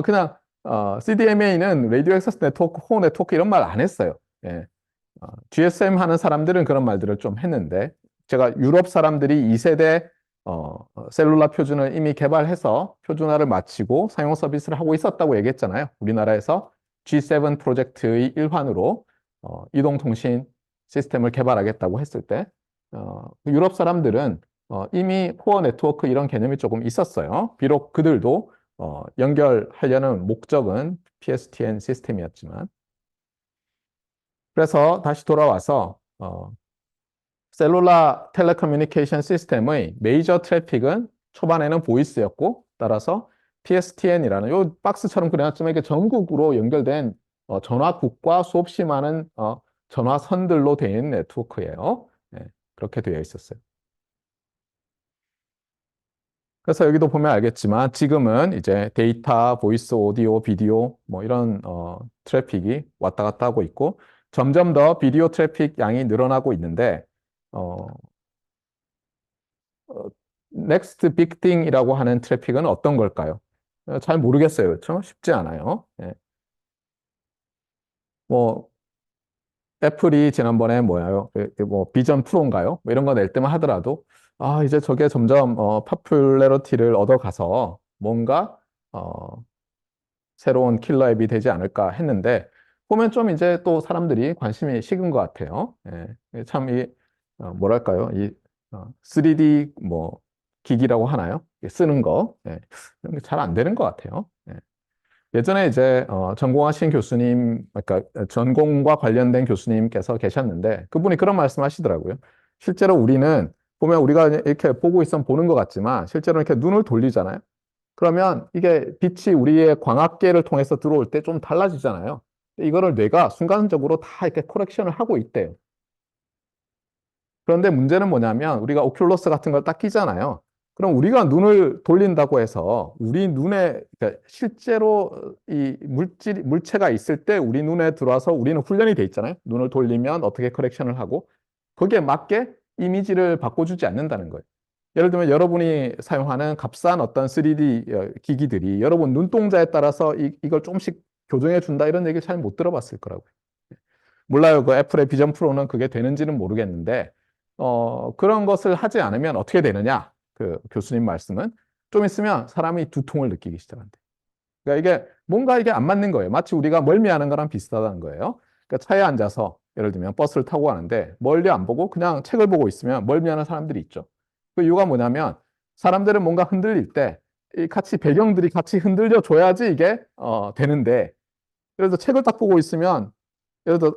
그냥 CDMA는 라디오 액세스 네트워크, 코어 네트워크 이런 말 안 했어요. 예. GSM 하는 사람들은 그런 말들을 좀 했는데 제가 유럽 사람들이 2세대 셀룰라 표준을 이미 개발해서 표준화를 마치고 사용 서비스를 하고 있었다고 얘기했잖아요. 우리나라에서 G7 프로젝트의 일환으로 이동통신 시스템을 개발하겠다고 했을 때 유럽 사람들은 이미 코어 네트워크 이런 개념이 조금 있었어요. 비록 그들도 연결하려는 목적은 PSTN 시스템이었지만 그래서 다시 돌아와서 셀룰라 텔레커뮤니케이션 시스템의 메이저 트래픽은 초반에는 보이스였고 따라서 PSTN이라는 요 박스처럼 그려놨지만 이게 전국으로 연결된 전화국과 수없이 많은 전화선들로 되어 있는 네트워크예요. 네, 그렇게 되어 있었어요. 그래서 여기도 보면 알겠지만 지금은 이제 데이터, 보이스, 오디오, 비디오 뭐 이런 트래픽이 왔다 갔다 하고 있고 점점 더 비디오 트래픽 양이 늘어나고 있는데 어, 넥스트 빅띵이라고 하는 트래픽은 어떤 걸까요? 잘 모르겠어요. 그렇죠? 쉽지 않아요. 예. 뭐 애플이 지난번에 뭐예요? 뭐 비전 프로인가요? 뭐 이런 거 낼 때만 하더라도 아 이제 저게 점점 파퓰러리티를 얻어가서 뭔가 새로운 킬러 앱이 되지 않을까 했는데 보면 좀 이제 또 사람들이 관심이 식은 것 같아요. 예. 참 이 뭐랄까요? 이 3D 뭐 기기라고 하나요? 쓰는 거 예. 이런 게 잘 안 되는 것 같아요. 예. 예전에 이제 전공하신 교수님, 그러니까 전공과 관련된 교수님께서 계셨는데 그분이 그런 말씀하시더라고요. 실제로 우리는 보면 우리가 이렇게 보고 있으면 보는 것 같지만 실제로 이렇게 눈을 돌리잖아요. 그러면 이게 빛이 우리의 광학계를 통해서 들어올 때 좀 달라지잖아요. 이거를 뇌가 순간적으로 다 이렇게 코렉션을 하고 있대요. 그런데 문제는 뭐냐면 우리가 오큘러스 같은 걸 딱 끼잖아요. 그럼 우리가 눈을 돌린다고 해서 우리 눈에 그러니까 실제로 이 물체가 있을 때 우리 눈에 들어와서 우리는 훈련이 돼 있잖아요. 눈을 돌리면 어떻게 커렉션을 하고 거기에 맞게 이미지를 바꿔주지 않는다는 거예요. 예를 들면 여러분이 사용하는 값싼 어떤 3D 기기들이 여러분 눈동자에 따라서 이걸 조금씩 교정해 준다 이런 얘기 잘 못 들어봤을 거라고요. 몰라요. 그 애플의 비전 프로는 그게 되는지는 모르겠는데, 그런 것을 하지 않으면 어떻게 되느냐? 그 교수님 말씀은 좀 있으면 사람이 두통을 느끼기 시작한대. 그러니까 이게 뭔가 이게 안 맞는 거예요. 마치 우리가 멀미하는 거랑 비슷하다는 거예요. 그러니까 차에 앉아서 예를 들면 버스를 타고 가는데 멀리 안 보고 그냥 책을 보고 있으면 멀미하는 사람들이 있죠. 그 이유가 뭐냐면 사람들은 뭔가 흔들릴 때 이 같이 배경들이 같이 흔들려 줘야지 이게 되는데 그래서 책을 딱 보고 있으면 예를 들어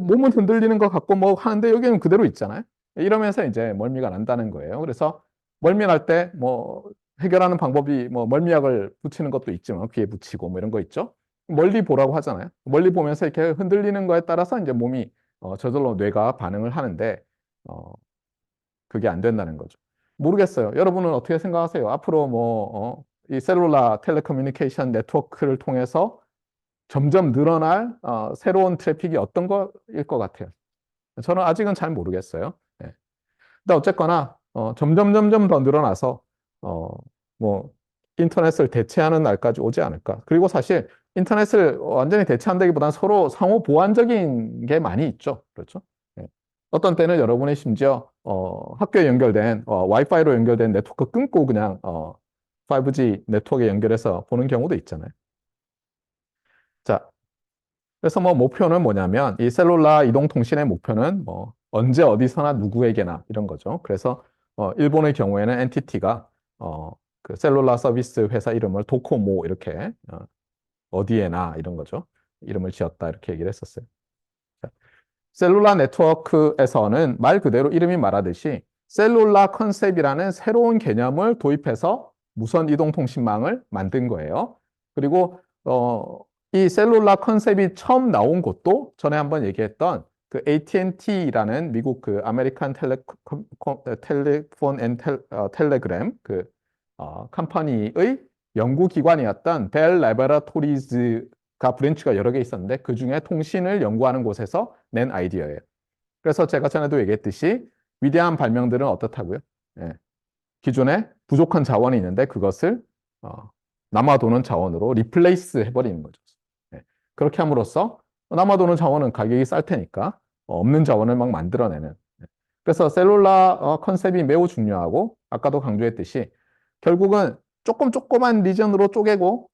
몸은 흔들리는 것 같고 뭐 하는데 여기는 그대로 있잖아요. 이러면서 이제 멀미가 난다는 거예요. 그래서 멀미 날 때 뭐 해결하는 방법이 뭐 멀미약을 붙이는 것도 있지만 귀에 붙이고 뭐 이런 거 있죠. 멀리 보라고 하잖아요. 멀리 보면서 이렇게 흔들리는 거에 따라서 이제 몸이 저절로 뇌가 반응을 하는데 어, 그게 안 된다는 거죠. 모르겠어요. 여러분은 어떻게 생각하세요? 앞으로 이 셀룰라 텔레커뮤니케이션 네트워크를 통해서 점점 늘어날 새로운 트래픽이 어떤 거일 것 같아요. 저는 아직은 잘 모르겠어요. 네. 근데 어쨌거나 점점 더 늘어나서 어, 뭐 인터넷을 대체하는 날까지 오지 않을까. 그리고 사실 인터넷을 완전히 대체한다기보다는 서로 상호 보완적인 게 많이 있죠. 그렇죠? 네. 어떤 때는 여러분이 심지어 학교에 연결된 와이파이로 연결된 네트워크 끊고 그냥 5G 네트워크에 연결해서 보는 경우도 있잖아요. 자, 그래서 뭐 목표는 뭐냐면 이 셀룰라 이동통신의 목표는 뭐 언제 어디서나 누구에게나 이런 거죠. 그래서 일본의 경우에는 엔티티가 그 셀룰라 서비스 회사 이름을 도코모 이렇게 어디에나 이런 거죠. 이름을 지었다 이렇게 얘기를 했었어요. 자, 셀룰라 네트워크에서는 말 그대로 이름이 말하듯이 셀룰라 컨셉이라는 새로운 개념을 도입해서 무선 이동통신망을 만든 거예요. 그리고 이 셀룰라 컨셉이 처음 나온 곳도 전에 한번 얘기했던 그 AT&T라는 미국 그 아메리칸 텔레폰 앤 텔레그램 그 컴퍼니의 연구기관이었던 벨 레버러토리즈가 브랜치가 여러 개 있었는데 그 중에 통신을 연구하는 곳에서 낸 아이디어예요. 그래서 제가 전에도 얘기했듯이 위대한 발명들은 어떻다고요? 예. 기존에 부족한 자원이 있는데 그것을 남아도는 자원으로 리플레이스 해버리는 거죠. 네. 그렇게 함으로써 남아도는 자원은 가격이 쌀 테니까 없는 자원을 막 만들어내는. 네. 그래서 셀룰라 컨셉이 매우 중요하고 아까도 강조했듯이 결국은 조그만 리전으로 쪼개고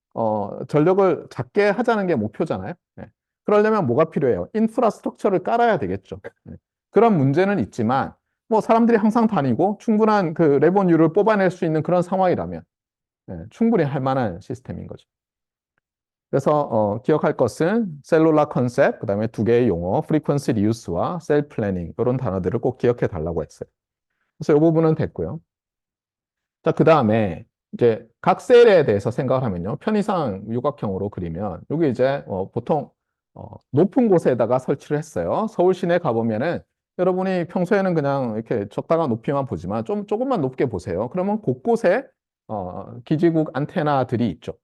전력을 작게 하자는 게 목표잖아요. 네. 그러려면 뭐가 필요해요? 인프라스트럭처를 깔아야 되겠죠. 네. 그런 문제는 있지만 뭐 사람들이 항상 다니고 충분한 그 레버뉴를 뽑아낼 수 있는 그런 상황이라면 충분히 할 만한 시스템인 거죠. 그래서 기억할 것은 셀룰라 컨셉, 그다음에 두 개의 용어, 프리퀀시 리유스와 셀 플래닝 이런 단어들을 꼭 기억해 달라고 했어요. 그래서 이 부분은 됐고요. 자, 그다음에 이제 각 셀에 대해서 생각을 하면요. 편의상 육각형으로 그리면 여기 이제 보통 높은 곳에다가 설치를 했어요. 서울 시내 가보면은 여러분이 평소에는 그냥 이렇게 적당한 높이만 보지만 좀 조금만 높게 보세요. 그러면 곳곳에 기지국 안테나들이 있죠.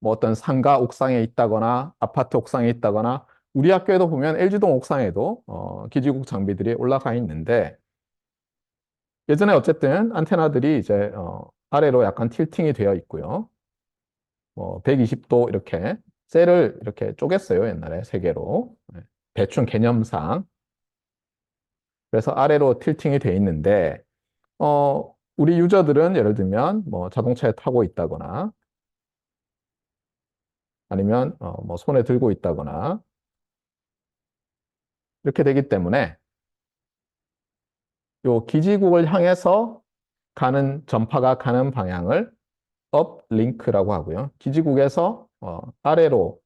뭐 어떤 상가 옥상에 있다거나 아파트 옥상에 있다거나 우리 학교에도 보면 LG동 옥상에도 기지국 장비들이 올라가 있는데 예전에 어쨌든 안테나들이 이제 아래로 약간 틸팅이 되어 있고요. 120도 이렇게 셀을 이렇게 쪼갰어요. 옛날에 세 개로. 네. 대충 개념상. 그래서 아래로 틸팅이 돼 있는데 우리 유저들은 예를 들면 뭐 자동차에 타고 있다거나 아니면 뭐 손에 들고 있다거나 이렇게 되기 때문에 요 기지국을 향해서 가는 전파가 가는 방향을 업링크라고 하고요. 기지국에서 아래로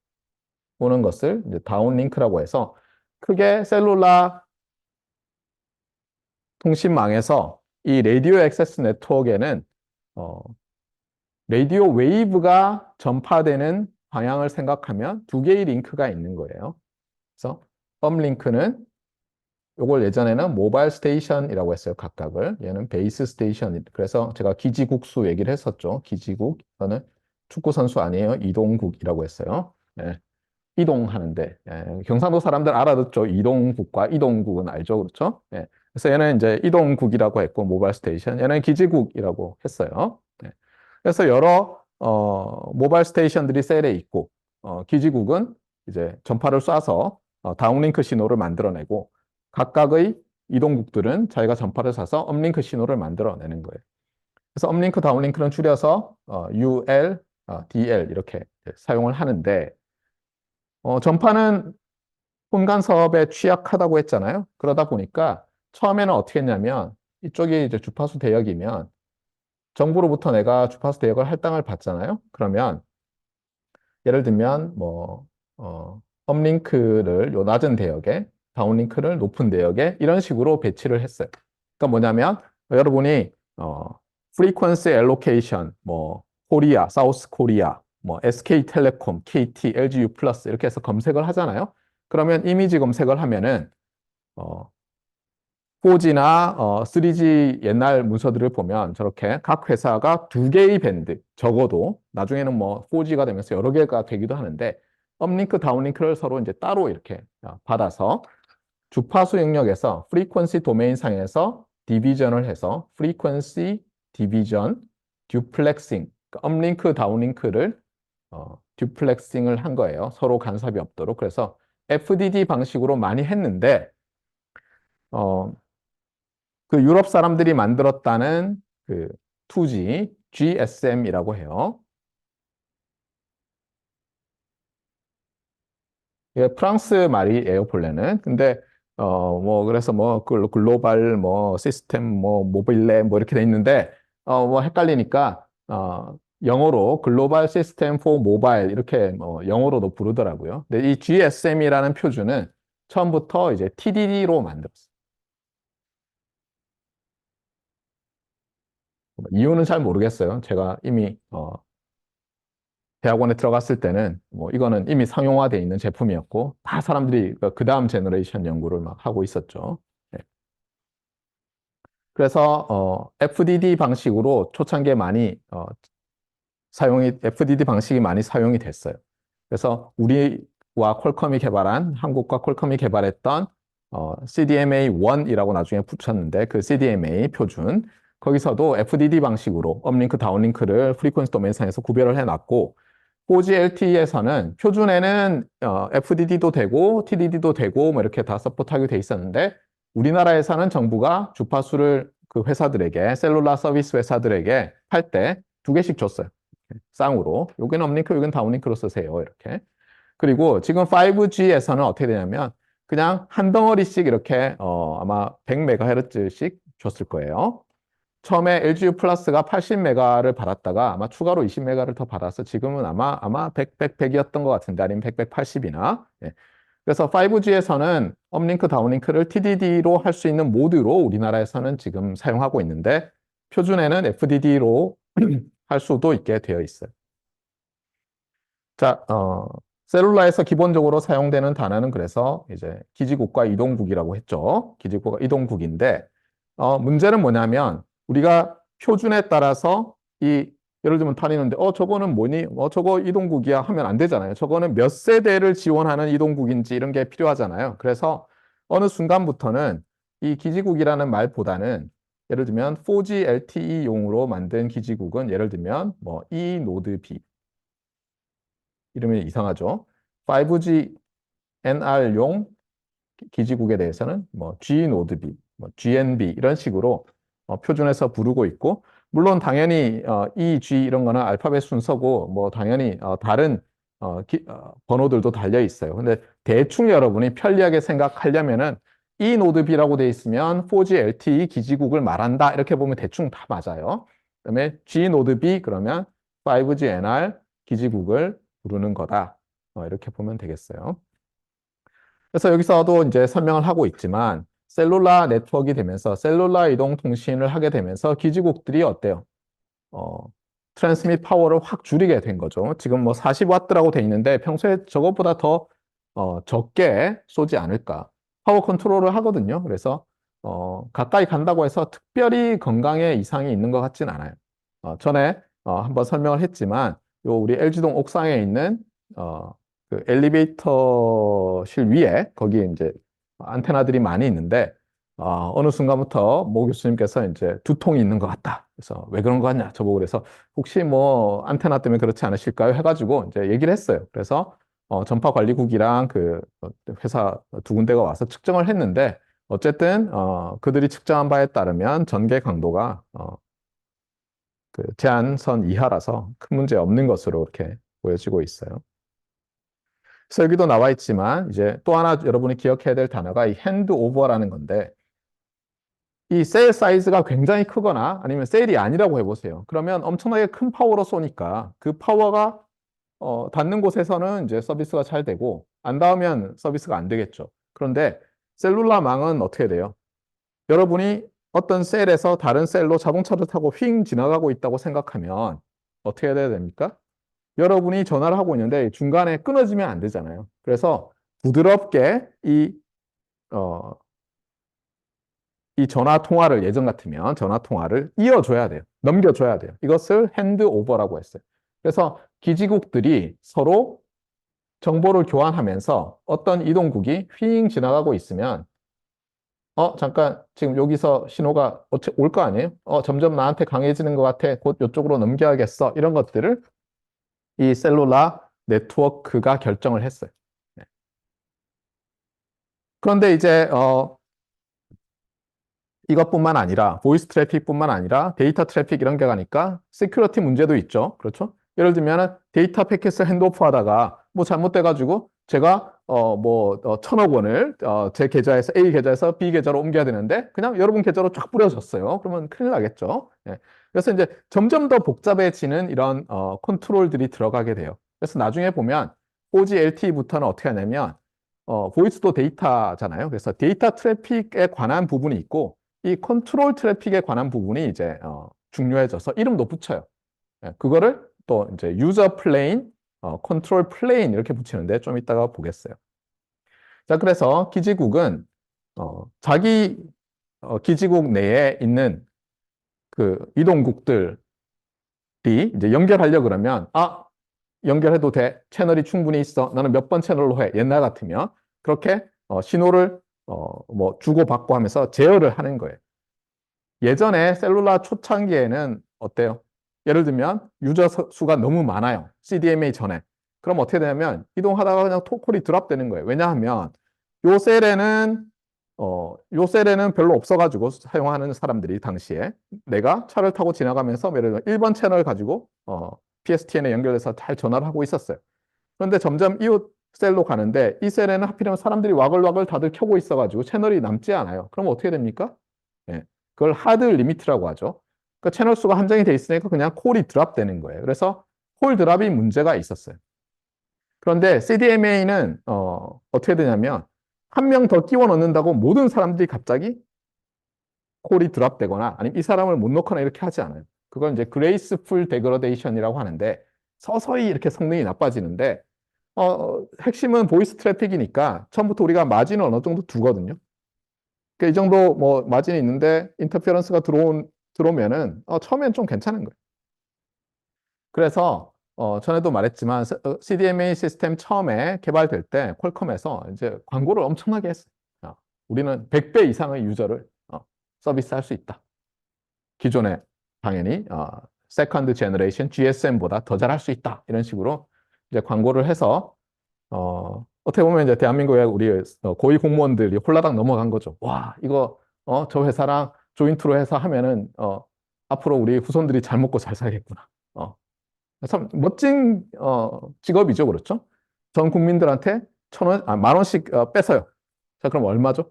오는 것을 이제 다운링크라고 해서 크게 셀룰라 통신망에서 이 라디오 액세스 네트워크에는 어, 라디오 웨이브가 전파되는 방향을 생각하면 두 개의 링크가 있는 거예요. 그래서 업링크는 요걸 예전에는 모바일 스테이션이라고 했어요. 각각을. 얘는 베이스 스테이션. 그래서 제가 기지국수 얘기를 했었죠. 기지국. 저는 축구 선수 아니에요. 이동국이라고 했어요. 네. 이동하는데 경상도 사람들 알아듣죠. 이동국과 이동국은 알죠. 그렇죠? 예. 그래서 얘는 이제 이동국이라고 했고 모바일 스테이션. 얘는 기지국이라고 했어요. 예. 그래서 여러 모바일 스테이션들이 셀에 있고 기지국은 이제 전파를 쏴서 다운링크 신호를 만들어내고 각각의 이동국들은 자기가 전파를 쏴서 업링크 신호를 만들어내는 거예요. 그래서 업링크, 다운링크는 줄여서 UL, DL 이렇게 사용을 하는데 전파는 혼간섭에 취약하다고 했잖아요. 그러다 보니까 처음에는 어떻게 했냐면 이쪽이 이제 주파수 대역이면 정부로부터 내가 주파수 대역을 할당을 받잖아요. 그러면 예를 들면 뭐 업링크를 요 낮은 대역에 다운링크를 높은 대역에 이런 식으로 배치를 했어요. 그러니까 뭐냐면 여러분이 frequency allocation 뭐 코리아, 사우스 코리아, 뭐 SK텔레콤, KT, LGU 플러스 이렇게 해서 검색을 하잖아요. 그러면 이미지 검색을 하면은 어, 4G나 3G 옛날 문서들을 보면 저렇게 각 회사가 두 개의 밴드, 적어도 나중에는 뭐 4G가 되면서 여러 개가 되기도 하는데 업링크, 다운링크를 서로 이제 따로 이렇게 받아서 주파수 영역에서 프리퀀시 도메인 상에서 디비전을 해서 프리퀀시 디비전 듀플렉싱, 업링크, 다운링크를 듀플렉싱을 한 거예요. 서로 간섭이 없도록. 그래서 FDD 방식으로 많이 했는데 어, 그 유럽 사람들이 만들었다는 그 2G, GSM이라고 해요. 이게 프랑스 말이에요, 본래는. 근데 뭐 그래서 뭐 글로벌 뭐 시스템 뭐 모빌레 뭐 이렇게 돼 있는데 뭐 헷갈리니까 영어로 글로벌 시스템 포 모바일 이렇게 뭐 영어로도 부르더라고요. 근데 이 GSM이라는 표준은 처음부터 이제 TDD로 만들었어요. 이유는 잘 모르겠어요. 제가 이미 대학원에 들어갔을 때는 뭐 이거는 이미 상용화되어 있는 제품이었고 다 사람들이 그 다음 제너레이션 연구를 막 하고 있었죠. 네. 그래서 FDD 방식으로 초창기에 많이 FDD 방식이 많이 사용이 됐어요. 그래서 우리와 퀄컴이 개발한 한국과 퀄컴이 개발했던 CDMA1이라고 나중에 붙였는데 그 CDMA 표준 거기서도 FDD 방식으로 업링크, 다운링크를 프리퀀시 도메인상에서 구별을 해놨고 4G LTE에서는 표준에는 FDD도 되고 TDD도 되고 뭐 이렇게 다 서포트하게 돼 있었는데 우리나라에서는 정부가 주파수를 그 회사들에게 셀룰라 서비스 회사들에게 팔 때 두 개씩 줬어요. 쌍으로. 여기는 업링크, 여기는 다운링크로 쓰세요. 이렇게. 그리고 지금 5G에서는 어떻게 되냐면 그냥 한 덩어리씩 이렇게 아마 100MHz씩 줬을 거예요. 처음에 LGU 플러스가 80메가를 받았다가 아마 추가로 20메가를 더 받아서 지금은 아마 100이었던 것 같은데 아니면 180이나. 예. 그래서 5G에서는 업링크, 다운링크를 TDD로 할 수 있는 모드로 우리나라에서는 지금 사용하고 있는데 표준에는 FDD로 할 수도 있게 되어 있어요. 자, 셀룰라에서 기본적으로 사용되는 단어는 그래서 이제 기지국과 이동국이라고 했죠. 기지국과 이동국인데 문제는 뭐냐면 우리가 표준에 따라서 이 예를 들면 다니는데, 저거는 뭐니? 저거 이동국이야 하면 안 되잖아요. 저거는 몇 세대를 지원하는 이동국인지 이런 게 필요하잖아요. 그래서 어느 순간부터는 이 기지국이라는 말보다는 예를 들면 4G LTE용으로 만든 기지국은 예를 들면 뭐 E 노드 B 이름이 이상하죠. 5G NR용 기지국에 대해서는 뭐 G 노드 B, 뭐 GNB 이런 식으로 표준해서 부르고 있고 물론 당연히 E, G 이런 거는 알파벳 순서고 뭐 당연히 다른 번호들도 달려 있어요. 근데 대충 여러분이 편리하게 생각하려면은 E 노드 B라고 돼 있으면 4G LTE 기지국을 말한다 이렇게 보면 대충 다 맞아요. 그다음에 G 노드 B 그러면 5G NR 기지국을 부르는 거다. 이렇게 보면 되겠어요. 그래서 여기서도 이제 설명을 하고 있지만 셀룰라 네트워크가 되면서 셀룰라 이동 통신을 하게 되면서 기지국들이 어때요? 어, 트랜스밋 파워를 확 줄이게 된 거죠. 지금 뭐 40W라고 돼 있는데 평소에 저것보다 더 적게 쏘지 않을까. 파워 컨트롤을 하거든요. 그래서 가까이 간다고 해서 특별히 건강에 이상이 있는 것 같진 않아요. 전에 한번 설명을 했지만 요 우리 LG동 옥상에 있는 그 엘리베이터실 위에 거기에 이제 안테나들이 많이 있는데 어느 순간부터 모 교수님께서 이제 두통이 있는 것 같다. 그래서 왜 그런 거 같냐 저보고 그래서 혹시 뭐 안테나 때문에 그렇지 않으실까요? 해가지고 이제 얘기를 했어요. 그래서 전파관리국이랑 그 회사 두 군데가 와서 측정을 했는데 어쨌든 그들이 측정한 바에 따르면 전개 강도가 그 제한선 이하라서 큰 문제 없는 것으로 이렇게 보여지고 있어요. 그래서 여기도 나와 있지만 이제 또 하나 여러분이 기억해야 될 단어가 이 핸드오버라는 건데 이 셀 사이즈가 굉장히 크거나 아니면 셀이 아니라고 해보세요. 그러면 엄청나게 큰 파워로 쏘니까 그 파워가 닿는 곳에서는 이제 서비스가 잘 되고 안 닿으면 서비스가 안 되겠죠. 그런데 셀룰라망은 어떻게 돼요? 여러분이 어떤 셀에서 다른 셀로 자동차를 타고 휙 지나가고 있다고 생각하면 어떻게 해야 됩니까? 여러분이 전화를 하고 있는데 중간에 끊어지면 안 되잖아요. 그래서 부드럽게 어, 이 전화 통화를 예전 같으면 전화 통화를 이어줘야 돼요. 넘겨줘야 돼요. 이것을 핸드오버라고 했어요. 그래서 기지국들이 서로 정보를 교환하면서 어떤 이동국이 휘잉 지나가고 있으면 잠깐 지금 여기서 신호가 올 거 아니에요? 점점 나한테 강해지는 것 같아. 곧 이쪽으로 넘겨야겠어. 이런 것들을 이 셀룰라 네트워크가 결정을 했어요. 네. 그런데 이제 이것뿐만 아니라 보이스 트래픽뿐만 아니라 데이터 트래픽 이런 게 가니까 시큐리티 문제도 있죠. 그렇죠? 예를 들면 데이터 패킷을 핸드오프 하다가 뭐 잘못돼가지고 제가 뭐 1,000억 원을 제 계좌에서 A 계좌에서 B 계좌로 옮겨야 되는데 그냥 여러분 계좌로 쫙 뿌려졌어요. 그러면 큰일 나겠죠. 예. 그래서 이제 점점 더 복잡해지는 이런 컨트롤들이 들어가게 돼요. 그래서 나중에 보면 4G LTE부터는 어떻게 하냐면 보이스도 데이터잖아요. 그래서 데이터 트래픽에 관한 부분이 있고 이 컨트롤 트래픽에 관한 부분이 이제 중요해져서 이름도 붙여요. 예, 그거를 또 이제 유저 플레인, 컨트롤 플레인 이렇게 붙이는데 좀 이따가 보겠어요. 자, 그래서 기지국은 자기 기지국 내에 있는 그 이동국들이 이제 연결하려 그러면 연결해도 돼. 채널이 충분히 있어. 나는 몇 번 채널로 해. 옛날 같으면 그렇게 신호를 뭐 주고받고 하면서 제어를 하는 거예요. 예전에 셀룰라 초창기에는 어때요? 예를 들면 유저 수가 너무 많아요. CDMA 전에. 그럼 어떻게 되냐면 이동하다가 그냥 콜이 드랍되는 거예요. 왜냐하면 요 셀에는 요 셀에는 별로 없어가지고 사용하는 사람들이 당시에 내가 차를 타고 지나가면서 예를 들면 1번 채널 가지고 PSTN에 연결해서 잘 전화를 하고 있었어요. 그런데 점점 이웃 셀로 가는데 이 셀에는 하필이면 사람들이 와글와글 다들 켜고 있어가지고 채널이 남지 않아요. 그럼 어떻게 됩니까? 예, 그걸 하드 리미트라고 하죠. 그 채널 수가 한정이 돼 있으니까 그냥 콜이 드랍되는 거예요. 그래서 콜 드랍이 문제가 있었어요. 그런데 CDMA는 어떻게 되냐면 한 명 더 끼워 넣는다고 모든 사람들이 갑자기 콜이 드랍되거나 아니면 이 사람을 못 넣거나 이렇게 하지 않아요. 그건 이제 그레이스풀 데그러데이션이라고 하는데 서서히 이렇게 성능이 나빠지는데 핵심은 보이스 트래픽이니까 처음부터 우리가 마진을 어느 정도 두거든요. 그러니까 이 정도 뭐 마진이 있는데 인터페런스가 들어오면은 처음엔 좀 괜찮은 거예요. 그래서 전에도 말했지만 CDMA 시스템 처음에 개발될 때 퀄컴에서 이제 광고를 엄청나게 했어요. 우리는 100배 이상의 유저를 서비스할 수 있다. 기존에 당연히 세컨드 제너레이션 GSM보다 더 잘할 수 있다. 이런 식으로 이제 광고를 해서 어떻게 보면 이제 대한민국의 우리 고위 공무원들이 홀라당 넘어간 거죠. 와, 이거 저 회사랑 조인트로 해서 하면은 앞으로 우리 후손들이 잘 먹고 잘 살겠구나. 참 멋진 직업이죠, 그렇죠? 전 국민들한테 1,000원, 10,000원씩 뺏어요. 자, 그럼 얼마죠?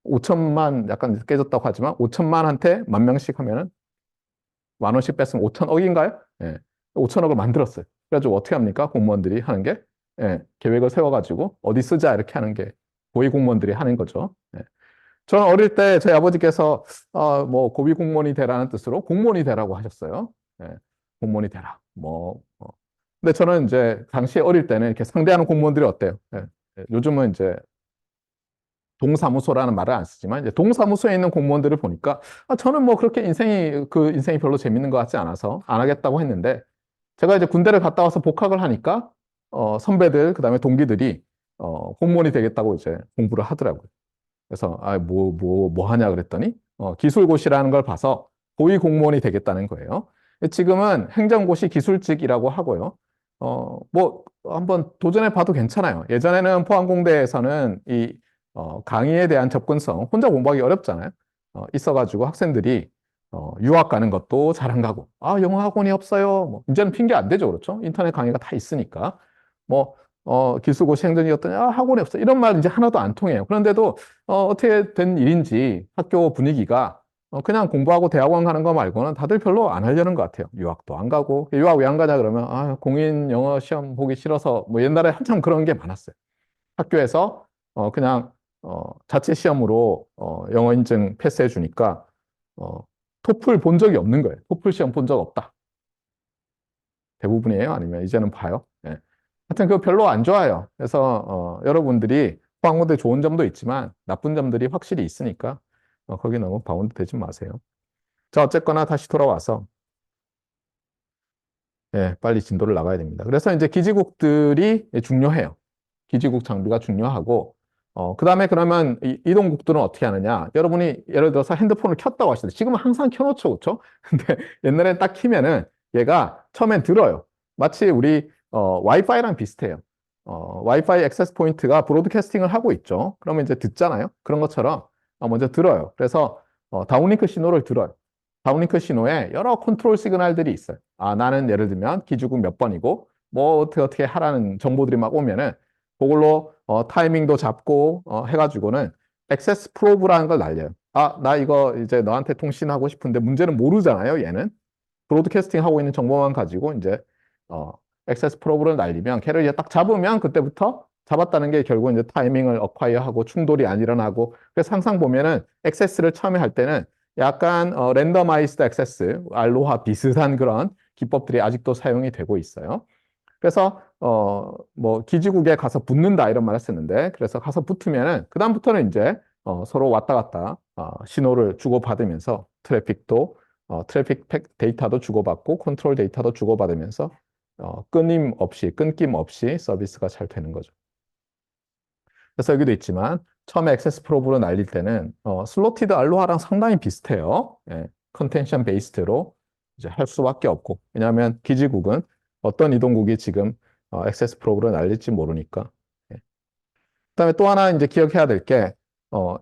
5천만, 약간 깨졌다고 하지만 5천만한테 10,000명씩 하면은 10,000원씩 뺐으면 5천억인가요? 예. 5천억을 만들었어요. 그래가지고 어떻게 합니까? 공무원들이 하는 게 예. 계획을 세워가지고 어디 쓰자 이렇게 하는 게 고위 공무원들이 하는 거죠. 예. 저는 어릴 때 저희 아버지께서 뭐 고위 공무원이 되라는 뜻으로 공무원이 되라고 하셨어요. 예. 공무원이 되라. 근데 저는 이제 당시에 어릴 때는 이렇게 상대하는 공무원들이 어때요? 예. 요즘은 이제 동사무소라는 말을 안 쓰지만 이제 동사무소에 있는 공무원들을 보니까 저는 뭐 그렇게 인생이 별로 재밌는 것 같지 않아서 안 하겠다고 했는데 제가 이제 군대를 갔다 와서 복학을 하니까 선배들 그다음에 동기들이 공무원이 되겠다고 이제 공부를 하더라고요. 그래서 뭐 하냐 그랬더니 기술고시라는 걸 봐서 고위 공무원이 되겠다는 거예요. 지금은 행정고시 기술직이라고 하고요. 뭐 한번 도전해 봐도 괜찮아요. 예전에는 포항공대에서는 이 강의에 대한 접근성 혼자 공부하기 어렵잖아요. 있어가지고 학생들이 유학 가는 것도 잘 안 가고 영어 학원이 없어요. 뭐 이제는 핑계 안 되죠, 그렇죠? 인터넷 강의가 다 있으니까 뭐 기술고시 행정이었더니 학원이 없어 이런 말 이제 하나도 안 통해요. 그런데도 어떻게 된 일인지 학교 분위기가 그냥 공부하고 대학원 가는 거 말고는 다들 별로 안 하려는 것 같아요. 유학도 안 가고 유학 왜 안 가냐 그러면 공인 영어 시험 보기 싫어서 뭐 옛날에 한참 그런 게 많았어요. 학교에서 그냥 자체 시험으로 영어 인증 패스해 주니까 토플 본 적이 없는 거예요. 토플 시험 본 적 없다. 대부분이에요? 아니면 이제는 봐요? 예. 하여튼 그거 별로 안 좋아요. 그래서 여러분들이 포항고대 좋은 점도 있지만 나쁜 점들이 확실히 있으니까 거기 너무 바운드 되지 마세요. 자, 어쨌거나 다시 돌아와서 빨리 진도를 나가야 됩니다. 그래서 이제 기지국들이 중요해요. 기지국 장비가 중요하고 그다음에 그러면 이동국들은 어떻게 하느냐? 여러분이 예를 들어서 핸드폰을 켰다고 하시는데 지금은 항상 켜놓죠, 그렇죠? 근데 옛날엔 딱 키면은 얘가 처음엔 들어요. 마치 우리 와이파이랑 비슷해요. 와이파이 액세스 포인트가 브로드캐스팅을 하고 있죠. 그러면 이제 듣잖아요. 그런 것처럼 먼저 들어요. 그래서 다운링크 신호를 들어요. 다운링크 신호에 여러 컨트롤 시그널들이 있어요. 나는 예를 들면 기지국 몇 번이고 뭐 어떻게 하라는 정보들이 막 오면은 그걸로 타이밍도 잡고 해가지고는 액세스 프로브라는 걸 날려요. 나 이거 이제 너한테 통신하고 싶은데 문제는 모르잖아요, 얘는. 브로드캐스팅 하고 있는 정보만 가지고 이제 액세스 프로브를 날리면 걔를 이제 딱 잡으면 그때부터 잡았다는 게 결국 이제 타이밍을 어콰이어하고 충돌이 안 일어나고 그래서 항상 보면은 액세스를 처음에 할 때는 약간 랜더마이즈드 액세스, 알로하 비슷한 그런 기법들이 아직도 사용이 되고 있어요. 그래서 뭐 기지국에 가서 붙는다 이런 말을 쓰는데 그래서 가서 붙으면은 그다음부터는 이제 서로 왔다 갔다 신호를 주고받으면서 트래픽 데이터도 주고받고 컨트롤 데이터도 주고받으면서 끊김 없이 서비스가 잘 되는 거죠. 그래서 여기도 있지만 처음에 액세스 프로브로 날릴 때는 슬로티드 알로하랑 상당히 비슷해요. 컨텐션 베이스드로 이제 할 수밖에 없고 왜냐하면 기지국은 어떤 이동국이 지금 액세스 프로브로 날릴지 모르니까. 그다음에 또 하나 이제 기억해야 될 게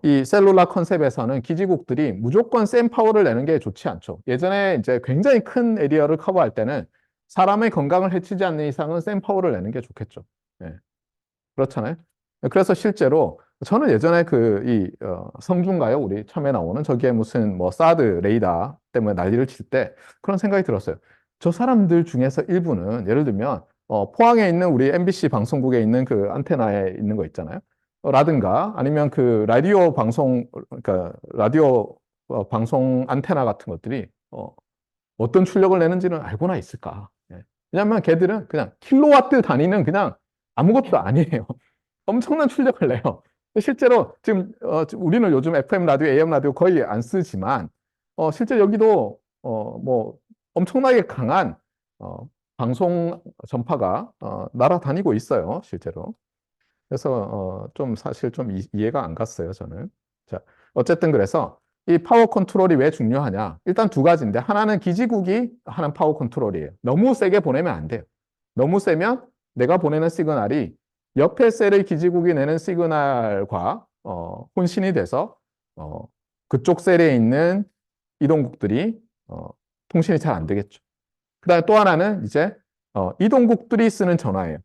이 셀룰라 컨셉에서는 기지국들이 무조건 센 파워를 내는 게 좋지 않죠. 예전에 이제 굉장히 큰 에리어를 커버할 때는 사람의 건강을 해치지 않는 이상은 센 파워를 내는 게 좋겠죠. 그렇잖아요. 그래서 실제로 저는 예전에 성준가요? 우리 처음에 나오는 저기에 무슨 뭐 사드 레이더 때문에 난리를 칠 때 그런 생각이 들었어요. 저 사람들 중에서 일부는 예를 들면 포항에 있는 우리 MBC 방송국에 있는 그 안테나에 있는 거 있잖아요. 라든가 아니면 그 라디오 방송 그러니까 라디오 방송 안테나 같은 것들이 어떤 출력을 내는지는 알고나 있을까? 왜냐하면 걔들은 그냥 킬로와트 단위는 그냥 아무것도 아니에요. 엄청난 출력을 내요. 실제로 지금 우리는 요즘 FM 라디오, AM 라디오 거의 안 쓰지만 실제 여기도 뭐 엄청나게 강한 방송 전파가 날아다니고 있어요, 실제로. 그래서 좀 사실 좀 이해가 안 갔어요, 저는. 자, 어쨌든 그래서 이 파워 컨트롤이 왜 중요하냐? 일단 두 가지인데 하나는 기지국이 하는 파워 컨트롤이에요. 너무 세게 보내면 안 돼요. 너무 세면 내가 보내는 시그널이 옆에 셀의 기지국이 내는 시그널과 혼신이 돼서 어, 그쪽 셀에 있는 이동국들이 통신이 잘 안 되겠죠. 그다음에 또 하나는 이제 이동국들이 쓰는 전화예요.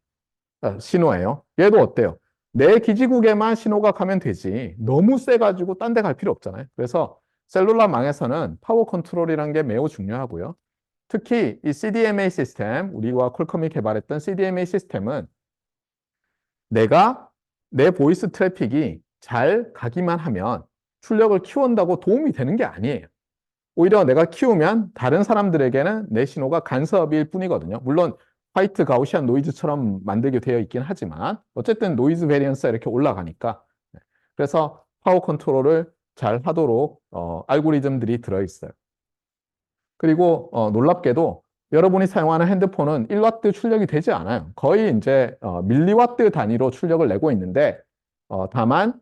신호예요. 얘도 어때요? 내 기지국에만 신호가 가면 되지. 너무 세가지고 딴 데 갈 필요 없잖아요. 그래서 셀룰라망에서는 파워 컨트롤이라는 게 매우 중요하고요. 특히 이 CDMA 시스템, 우리와 퀄컴이 개발했던 CDMA 시스템은 내가 내 보이스 트래픽이 잘 가기만 하면 출력을 키운다고 도움이 되는 게 아니에요. 오히려 내가 키우면 다른 사람들에게는 내 신호가 간섭일 뿐이거든요. 물론 화이트 가우시안 노이즈처럼 만들게 되어 있긴 하지만 어쨌든 노이즈 베리언스가 이렇게 올라가니까 그래서 파워 컨트롤을 잘 하도록 알고리즘들이 들어있어요. 그리고 놀랍게도 여러분이 사용하는 핸드폰은 1와트 출력이 되지 않아요. 거의 이제 밀리와트 단위로 출력을 내고 있는데 다만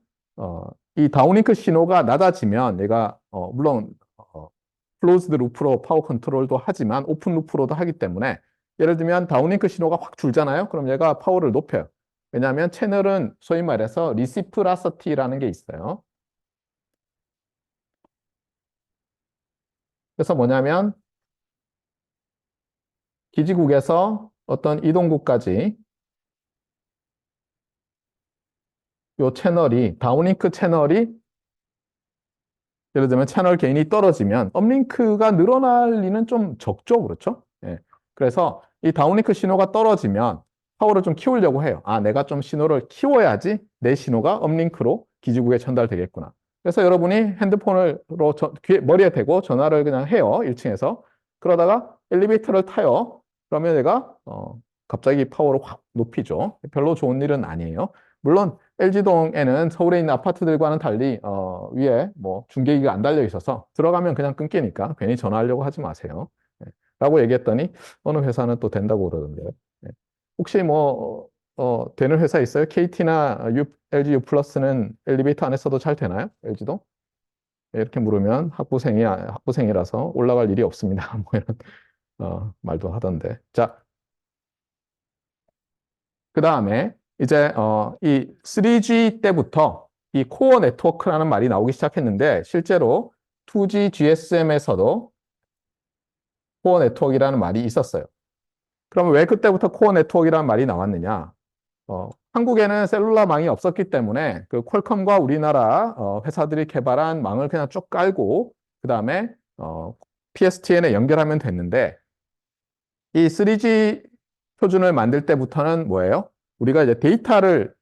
이 다운링크 신호가 낮아지면 얘가 물론 클로즈드 루프로 파워 컨트롤도 하지만 오픈 루프로도 하기 때문에 예를 들면 다운링크 신호가 확 줄잖아요. 그럼 얘가 파워를 높여요. 왜냐하면 채널은 소위 말해서 리시프라서티라는 게 있어요. 그래서 뭐냐면 기지국에서 어떤 이동국까지 이 채널이 다운링크 채널이 예를 들면 채널 게인이 떨어지면 업링크가 늘어날 리는 좀 적죠. 그렇죠? 예. 그래서 이 다운링크 신호가 떨어지면 파워를 좀 키우려고 해요. 아, 내가 좀 신호를 키워야지 내 신호가 업링크로 기지국에 전달되겠구나. 그래서 여러분이 핸드폰으로 머리에 대고 전화를 그냥 해요. 1층에서. 그러다가 엘리베이터를 타요. 그러면 얘가 갑자기 파워를 확 높이죠. 별로 좋은 일은 아니에요. 물론 LG동에는 서울에 있는 아파트들과는 달리 위에 뭐 중계기가 안 달려 있어서 들어가면 그냥 끊기니까 괜히 전화하려고 하지 마세요. 네. 라고 얘기했더니 어느 회사는 또 된다고 그러던데요. 네. 혹시 뭐 되는 회사 있어요? KT나 LG U 플러스는 엘리베이터 안에서도 잘 되나요? LG동? 이렇게 물으면 학부생이라서 올라갈 일이 없습니다. 뭐 이런 말도 하던데. 자, 그 다음에 이제 이 3G 때부터 이 코어 네트워크라는 말이 나오기 시작했는데 실제로 2G GSM에서도 코어 네트워크라는 말이 있었어요. 그러면 왜 그때부터 코어 네트워크라는 말이 나왔느냐? 한국에는 셀룰라망이 없었기 때문에 그 퀄컴과 우리나라 회사들이 개발한 망을 그냥 쭉 깔고 그 다음에 PSTN에 연결하면 됐는데 이 3G 표준을 만들 때부터는 뭐예요? 우리가 이제 데이터를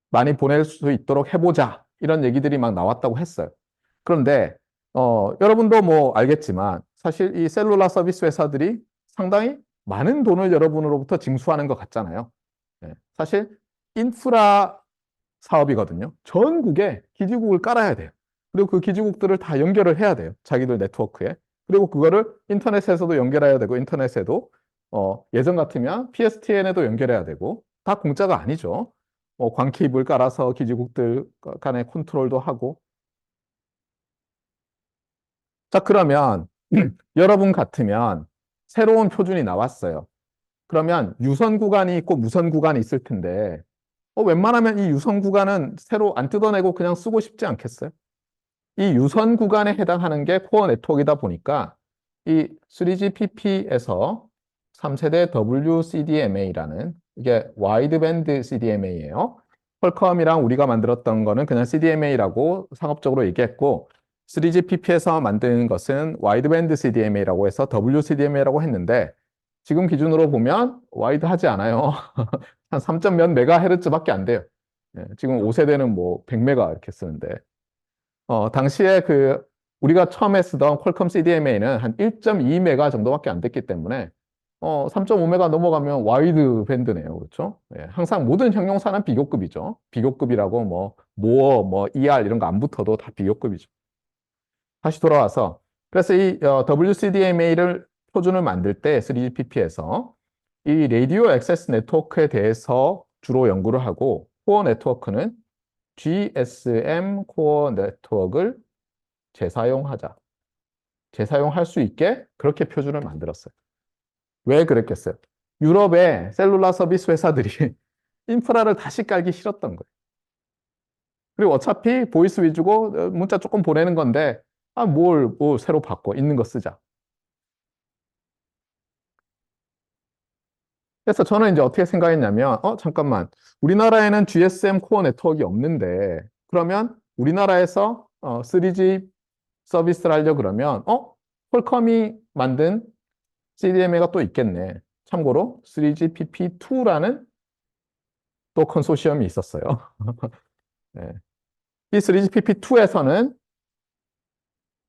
많이 보낼 수 있도록 해보자. 이런 얘기들이 막 나왔다고 했어요. 그런데 여러분도 뭐 알겠지만 사실 이 셀룰라 서비스 회사들이 상당히 많은 돈을 여러분으로부터 징수하는 것 같잖아요. 네. 사실 인프라 사업이거든요. 전국에 기지국을 깔아야 돼요. 그리고 그 기지국들을 다 연결을 해야 돼요. 자기들 네트워크에. 그리고 그거를 인터넷에서도 연결해야 되고 인터넷에도 예전 같으면 PSTN에도 연결해야 되고 다 공짜가 아니죠. 광 케이블 깔아서 기지국들 간의 컨트롤도 하고. 자, 그러면 여러분 같으면 새로운 표준이 나왔어요. 그러면 유선 구간이 있고 무선 구간이 있을 텐데 웬만하면 이 유선 구간은 새로 안 뜯어내고 그냥 쓰고 싶지 않겠어요? 이 유선 구간에 해당하는 게 코어 네트워크이다 보니까 이 3GPP에서 3세대 WCDMA라는 이게 와이드밴드 CDMA예요. 퀄컴이랑 우리가 만들었던 거는 그냥 CDMA라고 상업적으로 얘기했고 3GPP에서 만든 것은 와이드밴드 CDMA라고 해서 WCDMA라고 했는데 지금 기준으로 보면 와이드하지 않아요. 한 3. 몇 메가헤르츠밖에 안 돼요. 지금 5세대는 뭐 100메가 이렇게 쓰는데 당시에 그 우리가 처음에 쓰던 퀄컴 CDMA는 한 1.2메가 정도밖에 안 됐기 때문에 3.5메가 넘어가면 와이드 밴드네요. 그렇죠? 예, 항상 모든 형용사는 비교급이죠. 비교급이라고 뭐 모어, 뭐 ER 이런 거 안 붙어도 다 비교급이죠. 다시 돌아와서 그래서 이 WCDMA를 표준을 만들 때 3GPP에서 이 라디오 액세스 네트워크에 대해서 주로 연구를 하고 코어 네트워크는 GSM 코어 네트워크를 재사용하자. 재사용할 수 있게 그렇게 표준을 만들었어요. 왜 그랬겠어요? 유럽의 셀룰라 서비스 회사들이 인프라를 다시 깔기 싫었던 거예요. 그리고 어차피 보이스 위주고 문자 조금 보내는 건데 뭘 새로 바꿔 있는 거 쓰자. 그래서 저는 이제 어떻게 생각했냐면 잠깐만 우리나라에는 GSM 코어 네트워크가 없는데 그러면 우리나라에서 3G 서비스를 하려 그러면 퀄컴이 만든 CDMA가 또 있겠네. 참고로 3GPP2라는 또 컨소시엄이 있었어요. 네. 이 3GPP2에서는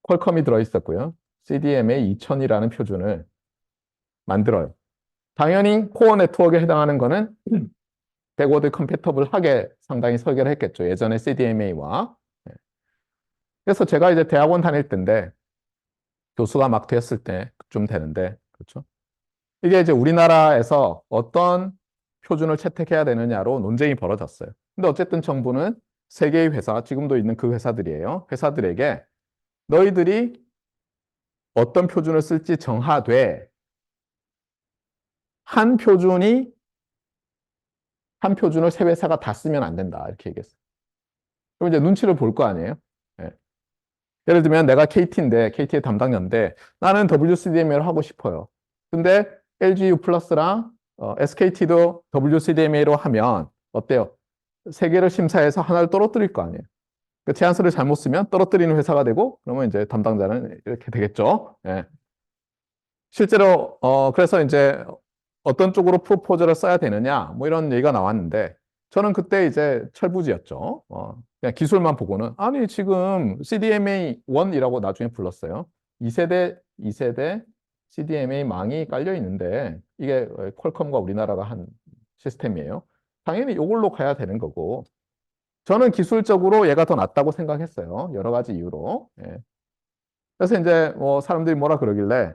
퀄컴이 들어있었고요. CDMA 2000이라는 표준을 만들어요. 당연히 코어 네트워크에 해당하는 거는 백워드 컴패터블하게 상당히 설계를 했겠죠. 예전에 CDMA와. 그래서 제가 이제 대학원 다닐 때인데 교수가 막 됐을 때쯤 되는데 그렇죠. 이게 이제 우리나라에서 어떤 표준을 채택해야 되느냐로 논쟁이 벌어졌어요. 근데 어쨌든 정부는 세 개의 회사, 지금도 있는 그 회사들이에요. 회사들에게 너희들이 어떤 표준을 쓸지 정하되 한 표준이 한 표준을 세 회사가 다 쓰면 안 된다. 이렇게 얘기했어요. 그럼 이제 눈치를 볼 거 아니에요? 예. 예를 들면 내가 KT인데 KT의 담당자인데 나는 WCDMA를 하고 싶어요. 근데 LG U 플러스랑 SKT도 WCDMA로 하면 어때요? 세 개를 심사해서 하나를 떨어뜨릴 거 아니에요. 그 제안서를 잘못 쓰면 떨어뜨리는 회사가 되고 그러면 이제 담당자는 이렇게 되겠죠. 예. 실제로 그래서 이제 어떤 쪽으로 프로포즈를 써야 되느냐 뭐 이런 얘기가 나왔는데 저는 그때 이제 철부지였죠. 그냥 기술만 보고는 아니 지금 CDMA 1이라고 나중에 불렀어요. 2세대 CDMA 망이 깔려 있는데 이게 퀄컴과 우리나라가 한 시스템이에요. 당연히 이걸로 가야 되는 거고 저는 기술적으로 얘가 더 낫다고 생각했어요. 여러 가지 이유로. 예. 그래서 이제 뭐 사람들이 뭐라 그러길래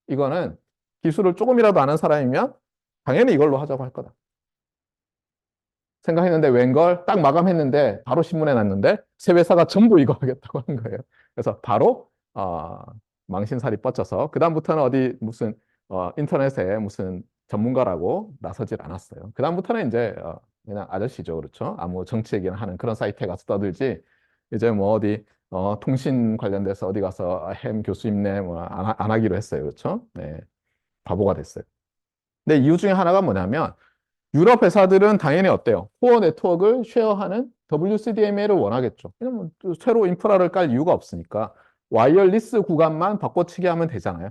이거는 기술을 조금이라도 아는 사람이면 당연히 이걸로 하자고 할 거다. 생각했는데 웬걸 딱 마감했는데 바로 신문에 났는데 새 회사가 전부 이거 하겠다고 한 거예요. 그래서 바로 망신살이 뻗쳐서 그다음부터는 어디 무슨 인터넷에 무슨 전문가라고 나서질 않았어요. 그다음부터는 이제 그냥 아저씨죠. 그렇죠? 아무 정치 얘기나 하는 그런 사이트에 가서 떠들지 이제 뭐 어디 통신 관련돼서 어디 가서 햄 교수님네 뭐 안 하기로 했어요. 그렇죠? 네. 바보가 됐어요. 근데 이유 중에 하나가 뭐냐면 유럽 회사들은 당연히 어때요? 코어 네트워크를 쉐어하는 WCDMA를 원하겠죠. 왜냐면 새로 인프라를 깔 이유가 없으니까 와이어리스 구간만 바꿔치기 하면 되잖아요.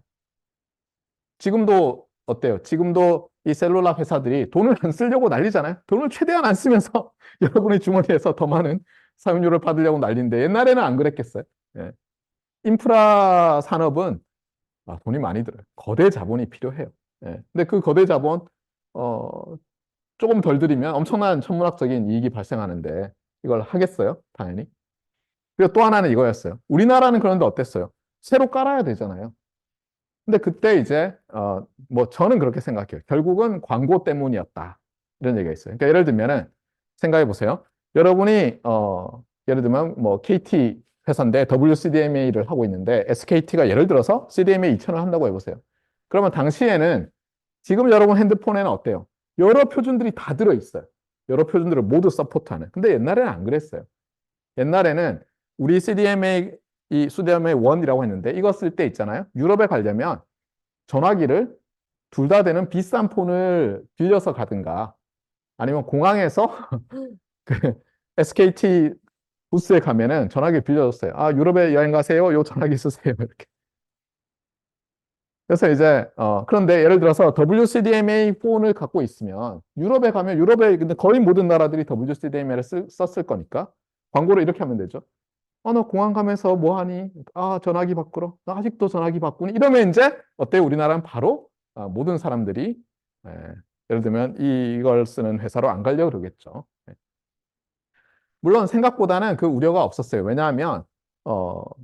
지금도 어때요? 지금도 이 셀룰라 회사들이 돈을 안 쓰려고 난리잖아요. 돈을 최대한 안 쓰면서 여러분의 주머니에서 더 많은 사용료를 받으려고 난리인데 옛날에는 안 그랬겠어요? 예. 인프라 산업은 돈이 많이 들어요. 거대 자본이 필요해요. 예. 근데 그 거대 자본 어, 조금 덜 들이면 엄청난 천문학적인 이익이 발생하는데 이걸 하겠어요? 당연히. 그리고 또 하나는 이거였어요. 우리나라는 그런데 어땠어요? 새로 깔아야 되잖아요. 근데 그때 이제 뭐 저는 그렇게 생각해요. 결국은 광고 때문이었다. 이런 얘기가 있어요. 그러니까 예를 들면은 생각해 보세요. 여러분이 예를 들면 뭐 KT 회사인데 WCDMA를 하고 있는데 SKT가 예를 들어서 CDMA 2000을 한다고 해보세요. 그러면 당시에는 지금 여러분 핸드폰에는 어때요? 여러 표준들이 다 들어있어요. 여러 표준들을 모두 서포트하는. 근데 옛날에는 안 그랬어요. 옛날에는 우리 CDMA, 이 CDMA 1이라고 했는데 이거 쓸 때 있잖아요. 유럽에 가려면 전화기를 둘 다 되는 비싼 폰을 빌려서 가든가 아니면 공항에서 그 SKT 부스에 가면은 전화기 빌려줬어요. 유럽에 여행 가세요. 요 전화기 쓰세요. 이렇게. 그래서 이제 그런데 예를 들어서 WCDMA 폰을 갖고 있으면 유럽에 가면 유럽의 근데 거의 모든 나라들이 WCDMA를 썼을 거니까 광고를 이렇게 하면 되죠. 너 공항 가면서 뭐 하니? 전화기 바꾸러. 나 아직도 전화기 바꾸니? 이러면 이제 어때요? 우리나라는 바로 모든 사람들이 예, 예를 들면 이걸 쓰는 회사로 안 가려고 그러겠죠. 예. 물론 생각보다는 그 우려가 없었어요. 왜냐하면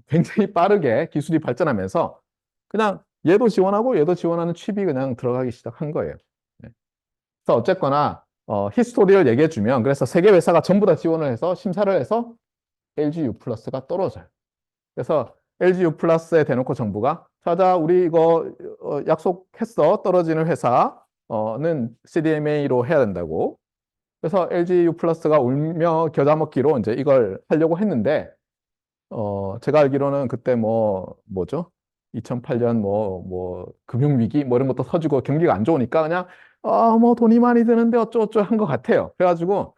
굉장히 빠르게 기술이 발전하면서 그냥 얘도 지원하고 얘도 지원하는 칩이 그냥 들어가기 시작한 거예요. 네. 그래서 어쨌거나 히스토리를 얘기해 주면 그래서 세 개 회사가 전부 다 지원을 해서 심사를 해서 LG U 플러스가 떨어져요. 그래서 LG U 플러스에 대놓고 정부가 자자 우리 이거 약속했어 떨어지는 회사는 CDMA로 해야 된다고. 그래서 LG U 플러스가 울며 겨자 먹기로 이제 이걸 하려고 했는데 제가 알기로는 그때 뭐죠? 2008년 금융위기 뭐 이런 것도 터지고 경기가 안 좋으니까 그냥 뭐 돈이 많이 드는데 어쩌고저쩌고 한 것 같아요. 그래가지고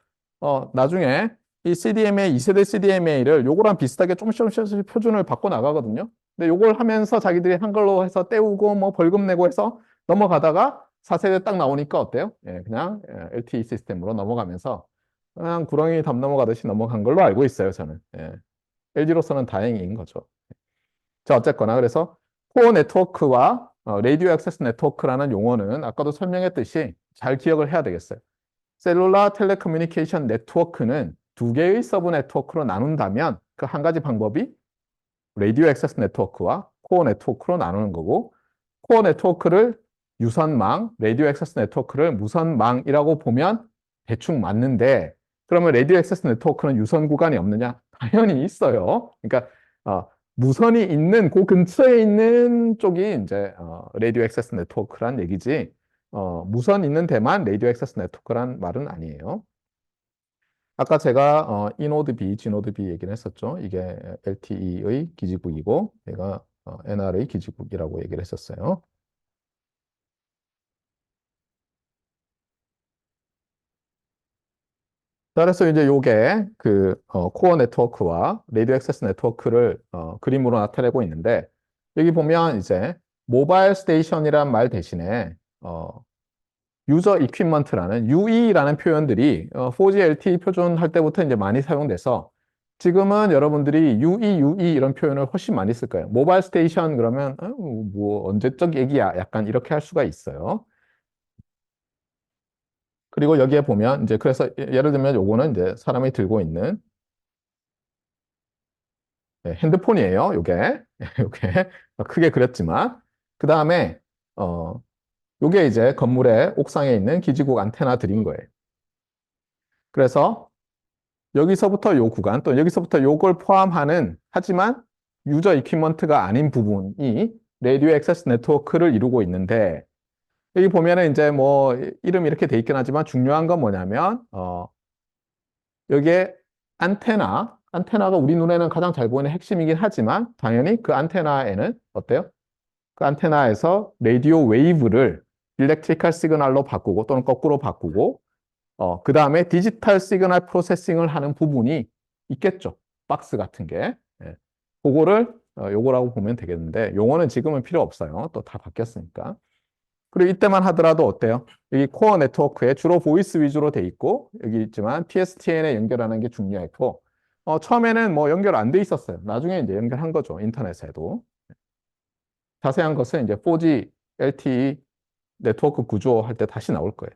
나중에 이 CDMA 2세대 CDMA를 요거랑 비슷하게 조금씩 표준을 바꿔 나가거든요. 근데 요걸 하면서 자기들이 한 걸로 해서 때우고 뭐 벌금 내고 해서 넘어가다가 4세대 딱 나오니까 어때요? 예, 그냥 LTE 시스템으로 넘어가면서 그냥 구렁이 담 넘어가듯이 넘어간 걸로 알고 있어요, 저는. 예. LG로서는 다행인 거죠. 자, 어쨌거나 그래서 코어 네트워크와 레디오 액세스 네트워크라는 용어는 아까도 설명했듯이 잘 기억을 해야 되겠어요. 셀룰라 텔레커뮤니케이션 네트워크는 두 개의 서브 네트워크로 나눈다면 그 한 가지 방법이 레디오 액세스 네트워크와 코어 네트워크로 나누는 거고 코어 네트워크를 유선망, 레디오 액세스 네트워크를 무선망이라고 보면 대충 맞는데 그러면 레디오 액세스 네트워크는 유선 구간이 없느냐? 당연히 있어요. 그러니까 무선이 있는 그 근처에 있는 쪽이 이제 레디오 액세스 네트워크란 얘기지 무선 있는 데만 레디오 액세스 네트워크란 말은 아니에요. 아까 제가 이노드 B, G노드 B 얘기를 했었죠. 이게 LTE의 기지국이고 얘가 NR의 기지국이라고 얘기를 했었어요. 자, 그래서 이제 요게 그 코어 네트워크와 레디오 액세스 네트워크를 그림으로 나타내고 있는데 여기 보면 이제 모바일 스테이션이란 말 대신에 유저 이퀴먼트라는 UE라는 표현들이 4G LTE 표준 할 때부터 이제 많이 사용돼서 지금은 여러분들이 UE 이런 표현을 훨씬 많이 쓸 거예요. 모바일 스테이션 그러면 뭐 언제적 얘기야? 약간 이렇게 할 수가 있어요. 그리고 여기에 보면 이제 그래서 예를 들면 요거는 이제 사람이 들고 있는 핸드폰이에요. 요게 요게 크게 그렸지만 그 다음에 요게 이제 건물의 옥상에 있는 기지국 안테나들인 거예요. 그래서 여기서부터 요 구간 또 여기서부터 요걸 포함하는 하지만 유저 이퀴먼트가 아닌 부분이 레디오 액세스 네트워크를 이루고 있는데 여기 보면은 이제 뭐 이름 이렇게 돼 있긴 하지만 중요한 건 뭐냐면 여기에 안테나가 우리 눈에는 가장 잘 보이는 핵심이긴 하지만 당연히 그 안테나에는 어때요? 그 안테나에서 라디오 웨이브를 일렉트리컬 시그널로 바꾸고 또는 거꾸로 바꾸고 그 다음에 디지털 시그널 프로세싱을 하는 부분이 있겠죠. 박스 같은 게. 예. 그거를 요거라고 보면 되겠는데 용어는 지금은 필요 없어요. 또 다 바뀌었으니까. 그리고 이때만 하더라도 어때요? 여기 코어 네트워크에 주로 보이스 위주로 돼 있고 여기 있지만 PSTN에 연결하는 게 중요했고 처음에는 뭐 연결 안 돼 있었어요. 나중에 이제 연결한 거죠. 인터넷에도. 자세한 것은 이제 4G LTE 네트워크 구조 할 때 다시 나올 거예요.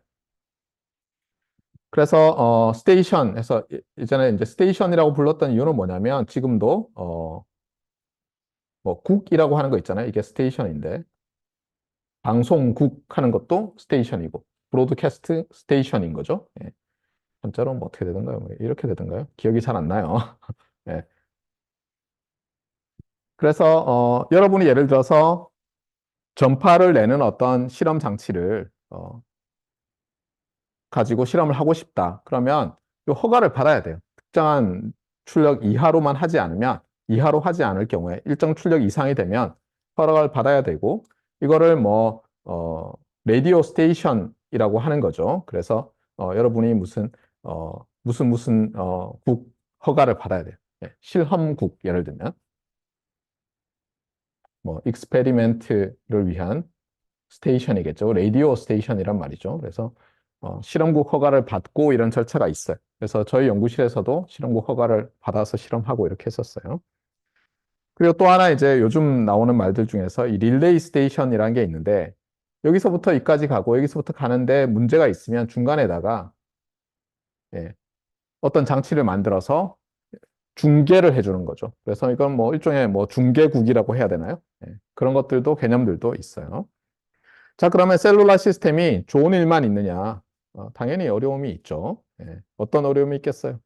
그래서 스테이션에서 예전에 이제 스테이션이라고 불렀던 이유는 뭐냐면 지금도 뭐 국이라고 하는 거 있잖아요. 이게 스테이션인데 방송국 하는 것도 스테이션이고 브로드캐스트 스테이션인 거죠. 예. 한자로 뭐 어떻게 되던가요? 뭐 이렇게 되던가요? 기억이 잘 안 나요. 예. 그래서 여러분이 예를 들어서 전파를 내는 어떤 실험 장치를 가지고 실험을 하고 싶다. 그러면 이 허가를 받아야 돼요. 특정한 출력 이하로만 하지 않으면 이하로 하지 않을 경우에 일정 출력 이상이 되면 허가를 받아야 되고 이거를 라디오 스테이션이라고 하는 거죠. 그래서 여러분이 무슨 국 허가를 받아야 돼요. 예, 실험국 예를 들면 뭐 익스페리멘트를 위한 스테이션이겠죠. 라디오 스테이션이란 말이죠. 그래서 실험국 허가를 받고 이런 절차가 있어요. 그래서 저희 연구실에서도 실험국 허가를 받아서 실험하고 이렇게 했었어요. 그리고 또 하나 이제 요즘 나오는 말들 중에서 이 릴레이 스테이션이라는 게 있는데 여기서부터 여기까지 가고 여기서부터 가는데 문제가 있으면 중간에다가 예, 어떤 장치를 만들어서 중계를 해주는 거죠. 그래서 이건 뭐 일종의 뭐 중계국이라고 해야 되나요? 예, 그런 것들도 개념들도 있어요. 자, 그러면 셀룰라 시스템이 좋은 일만 있느냐? 당연히 어려움이 있죠. 예, 어떤 어려움이 있겠어요?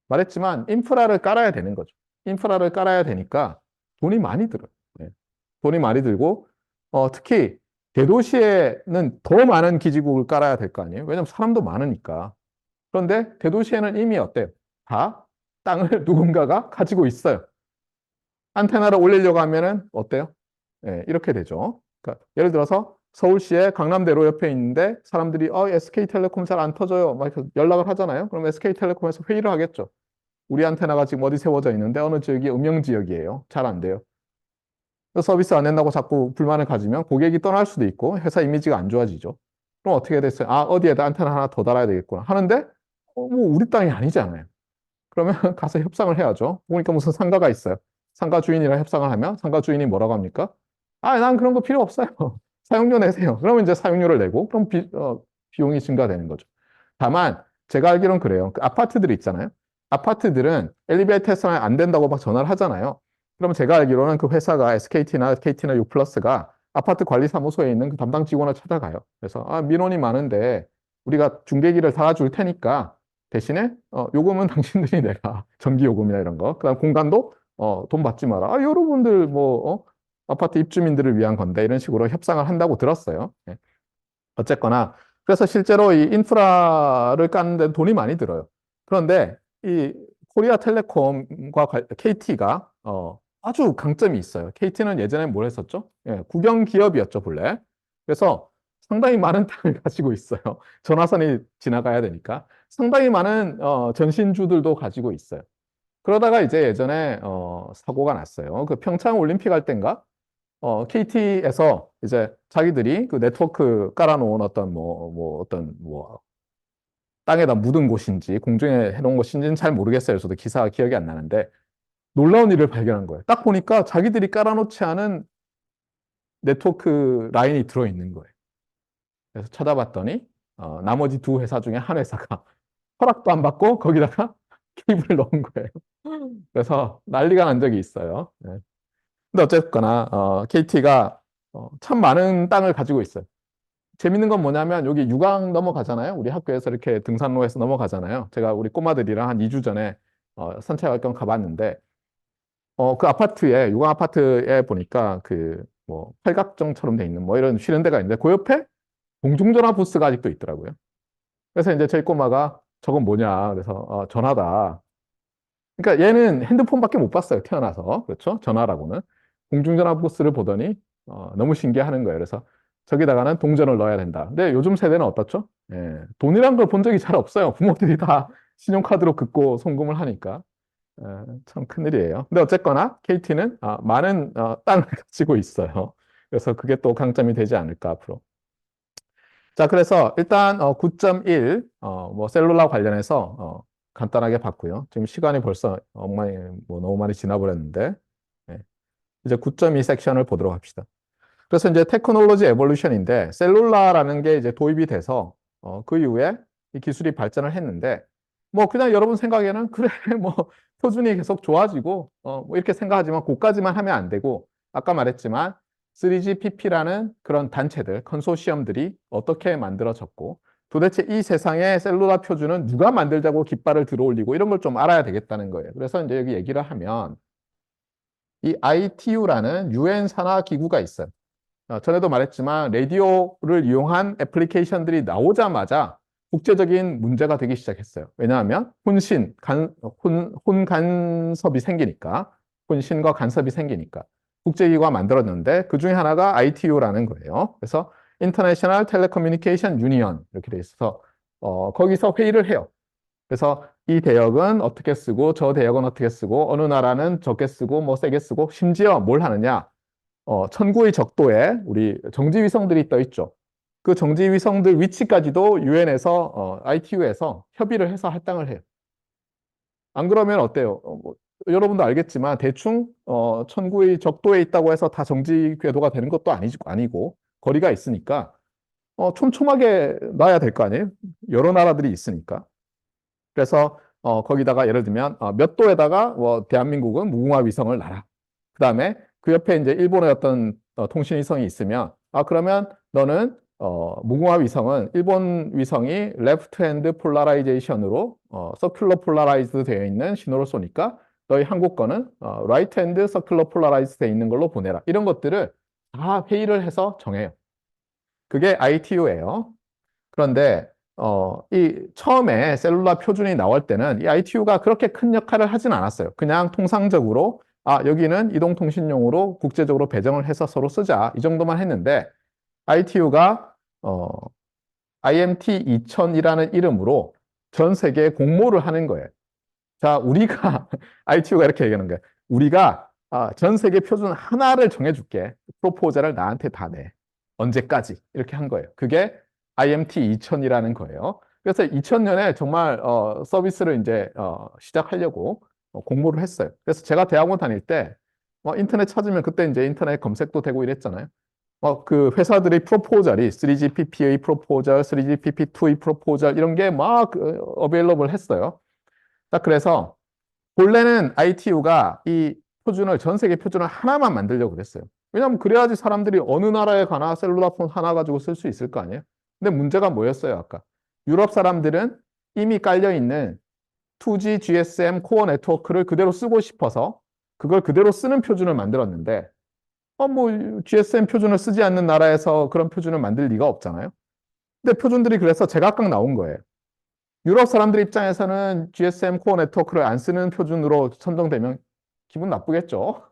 말했지만 인프라를 깔아야 되는 거죠. 인프라를 깔아야 되니까 돈이 많이 들어요. 예, 돈이 많이 들고 특히 대도시에는 더 많은 기지국을 깔아야 될 거 아니에요? 왜냐하면 사람도 많으니까. 그런데 대도시에는 이미 어때요? 다 땅을 누군가가 가지고 있어요. 안테나를 올리려고 하면은 어때요? 예, 이렇게 되죠. 그러니까 예를 들어서 서울시의 강남대로 옆에 있는데 사람들이 SK텔레콤 잘 안 터져요. 막 연락을 하잖아요. 그럼 SK텔레콤에서 회의를 하겠죠. 우리 안테나가 지금 어디 세워져 있는데 어느 지역이 음영 지역이에요. 잘 안 돼요. 서비스 안 된다고 자꾸 불만을 가지면 고객이 떠날 수도 있고 회사 이미지가 안 좋아지죠. 그럼 어떻게 됐어요? 어디에다 안테나 하나 더 달아야 되겠구나 하는데 뭐 우리 땅이 아니잖아요. 그러면 가서 협상을 해야죠. 보니까 무슨 상가가 있어요. 상가 주인이랑 협상을 하면 상가 주인이 뭐라고 합니까? 난 그런 거 필요 없어요. 사용료 내세요. 그러면 이제 사용료를 내고 그럼 비용이 증가되는 거죠. 다만 제가 알기로는 그래요. 그 아파트들 있잖아요. 아파트들은 엘리베이터 테스트가 안 된다고 막 전화를 하잖아요. 그러면 제가 알기로는 그 회사가 SKT나 KT나 U+가 아파트 관리사무소에 있는 그 담당 직원을 찾아가요. 그래서 민원이 많은데 우리가 중계기를 달아줄 테니까 대신에 요금은 당신들이 내라. 전기 요금이나 이런 거. 그다음 공간도 돈 받지 마라. 여러분들 뭐 아파트 입주민들을 위한 건데 이런 식으로 협상을 한다고 들었어요. 예. 어쨌거나 그래서 실제로 이 인프라를 까는 데 돈이 많이 들어요. 그런데 이 코리아텔레콤과 KT가 아주 강점이 있어요. KT는 예전에 뭘 했었죠? 예, 국영 기업이었죠, 본래. 그래서 상당히 많은 땅을 가지고 있어요. 전화선이 지나가야 되니까. 상당히 많은 전신주들도 가지고 있어요. 그러다가 이제 예전에 사고가 났어요. 그 평창 올림픽 할 땐가 KT에서 이제 자기들이 그 네트워크 깔아놓은 어떤 어떤 땅에다 묻은 곳인지 공중에 해놓은 곳인지는 잘 모르겠어요. 저도 기사가 기억이 안 나는데 놀라운 일을 발견한 거예요. 딱 보니까 자기들이 깔아놓지 않은 네트워크 라인이 들어있는 거예요. 그래서 찾아봤더니 나머지 두 회사 중에 한 회사가 허락도 안 받고 거기다가 케이블을 넣은 거예요. 그래서 난리가 난 적이 있어요. 네. 근데 어쨌거나 KT가 참 많은 땅을 가지고 있어요. 재밌는 건 뭐냐면 여기 유광 넘어가잖아요. 우리 학교에서 이렇게 등산로에서 넘어가잖아요. 제가 우리 꼬마들이랑 한 2주 전에 산책할 겸 가봤는데 그 아파트에 유광 아파트에 보니까 그 뭐 팔각정처럼 돼 있는 뭐 이런 쉬는 데가 있는데 그 옆에 공중전화 부스가 아직도 있더라고요. 그래서 이제 저희 꼬마가 저건 뭐냐 그래서 전화다. 그러니까 얘는 핸드폰밖에 못 봤어요. 태어나서. 그렇죠? 전화라고는. 공중전화 부스를 보더니 너무 신기해하는 거예요. 그래서 저기다가는 동전을 넣어야 된다. 근데 요즘 세대는 어떻죠? 예, 돈이란 걸 본 적이 잘 없어요. 부모들이 다 신용카드로 긁고 송금을 하니까. 참 큰일이에요. 근데 어쨌거나 KT는 많은 땅을 가지고 있어요. 그래서 그게 또 강점이 되지 않을까 앞으로. 자, 그래서 일단 9.1 뭐 셀룰라 관련해서 간단하게 봤고요. 지금 시간이 벌써 너무 많이 지나버렸는데 네. 이제 9.2 섹션을 보도록 합시다. 그래서 이제 테크놀로지 에볼루션인데 셀룰라라는 게 이제 도입이 돼서 그 이후에 이 기술이 발전을 했는데 뭐 그냥 여러분 생각에는 그래 뭐 표준이 계속 좋아지고 뭐 이렇게 생각하지만 그까지만 하면 안 되고 아까 말했지만 3GPP라는 그런 단체들, 컨소시엄들이 어떻게 만들어졌고 도대체 이 세상의 셀룰라 표준은 누가 만들자고 깃발을 들어올리고 이런 걸 좀 알아야 되겠다는 거예요. 그래서 이제 여기 얘기를 하면 이 ITU라는 유엔 산하 기구가 있어요. 전에도 말했지만 라디오를 이용한 애플리케이션들이 나오자마자 국제적인 문제가 되기 시작했어요. 왜냐하면 혼간섭이 생기니까, 혼신과 간섭이 생기니까. 국제기구가 만들었는데 그 중에 하나가 ITU라는 거예요. 그래서 International Telecommunication Union 이렇게 돼 있어서 거기서 회의를 해요. 그래서 이 대역은 어떻게 쓰고 저 대역은 어떻게 쓰고 어느 나라는 적게 쓰고 뭐 세게 쓰고 심지어 뭘 하느냐 천구의 적도에 우리 정지위성들이 떠 있죠. 그 정지위성들 위치까지도 유엔에서 ITU에서 협의를 해서 할당을 해요. 안 그러면 어때요? 뭐, 여러분도 알겠지만 대충 천구의 적도에 있다고 해서 다 정지 궤도가 되는 것도 아니고 거리가 있으니까 촘촘하게 놔야 될 거 아니에요? 여러 나라들이 있으니까. 그래서 거기다가 예를 들면 몇 도에다가 뭐 대한민국은 무궁화 위성을 놔라. 그다음에 그 옆에 이제 일본의 어떤 통신 위성이 있으면 그러면 너는 무궁화 위성은 일본 위성이 레프트 핸드 폴라라이제이션으로 서큘러 폴라라이즈 되어 있는 신호를 쏘니까 너희 한국 거는 라이트 핸드 서큘러 폴라라이즈 되어 있는 걸로 보내라. 이런 것들을 다 회의를 해서 정해요. 그게 ITU예요. 그런데 이 처음에 셀룰라 표준이 나올 때는 이 ITU가 그렇게 큰 역할을 하진 않았어요. 그냥 통상적으로 여기는 이동통신용으로 국제적으로 배정을 해서 서로 쓰자 이 정도만 했는데 ITU가 IMT 2000이라는 이름으로 전 세계에 공모를 하는 거예요. 자, 우리가 ITU가 이렇게 얘기하는 거예요. 우리가 전 세계 표준 하나를 정해줄게. 프로포저를 나한테 다 내. 언제까지? 이렇게 한 거예요. 그게 IMT 2000이라는 거예요. 그래서 2000년에 정말 서비스를 이제 시작하려고 공모를 했어요. 그래서 제가 대학원 다닐 때 인터넷 찾으면 그때 이제 인터넷 검색도 되고 이랬잖아요. 그 회사들의 프로포절이 3GPP의 프로포절, 3GPP2의 프로포절 이런 게 막 어베일러블 했어요. 자, 그래서 본래는 ITU가 이 표준을 전 세계 표준을 하나만 만들려고 그랬어요. 왜냐하면 그래야지 사람들이 어느 나라에 가나 셀룰라폰 하나 가지고 쓸 수 있을 거 아니에요. 근데 문제가 뭐였어요, 아까? 유럽 사람들은 이미 깔려 있는 2G GSM 코어 네트워크를 그대로 쓰고 싶어서 그걸 그대로 쓰는 표준을 만들었는데 뭐 GSM 표준을 쓰지 않는 나라에서 그런 표준을 만들 리가 없잖아요. 근데 표준들이 그래서 제각각 나온 거예요. 유럽 사람들 입장에서는 GSM 코어 네트워크를 안 쓰는 표준으로 선정되면 기분 나쁘겠죠.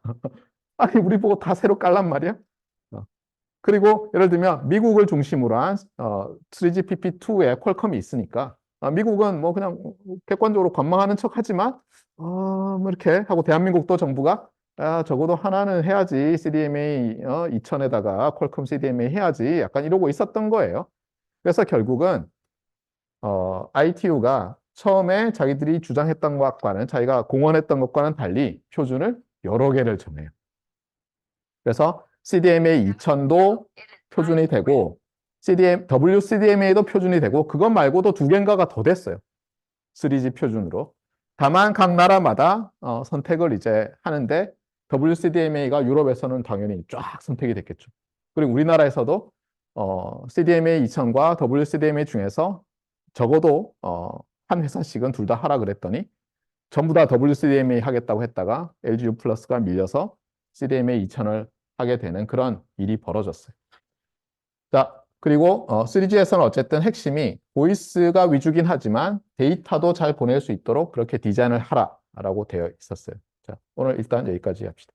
아니, 우리 보고 다 새로 깔란 말이야? 그리고 예를 들면 미국을 중심으로 한 3GPP2에 퀄컴이 있으니까 미국은 뭐 그냥 객관적으로 관망하는 척 하지만 뭐 이렇게 하고 대한민국도 정부가 적어도 하나는 해야지 CDMA 2000에다가 퀄컴 CDMA 해야지 약간 이러고 있었던 거예요. 그래서 결국은 ITU가 처음에 자기들이 주장했던 것과는 자기가 공언했던 것과는 달리 표준을 여러 개를 정해요. 그래서 CDMA 2000도 표준이 되고 WCDMA도 표준이 되고 그것 말고도 두 개인가가 더 됐어요. 3G 표준으로. 다만 각 나라마다 선택을 이제 하는데 WCDMA가 유럽에서는 당연히 쫙 선택이 됐겠죠. 그리고 우리나라에서도 CDMA 2000과 WCDMA 중에서 적어도 한 회사씩은 둘 다 하라 그랬더니 전부 다 WCDMA 하겠다고 했다가 LGU 플러스가 밀려서 CDMA 2000을 하게 되는 그런 일이 벌어졌어요. 자, 그리고 3G에서는 어쨌든 핵심이 보이스가 위주긴 하지만 데이터도 잘 보낼 수 있도록 그렇게 디자인을 하라라고 되어 있었어요. 자, 오늘 일단 여기까지 합시다.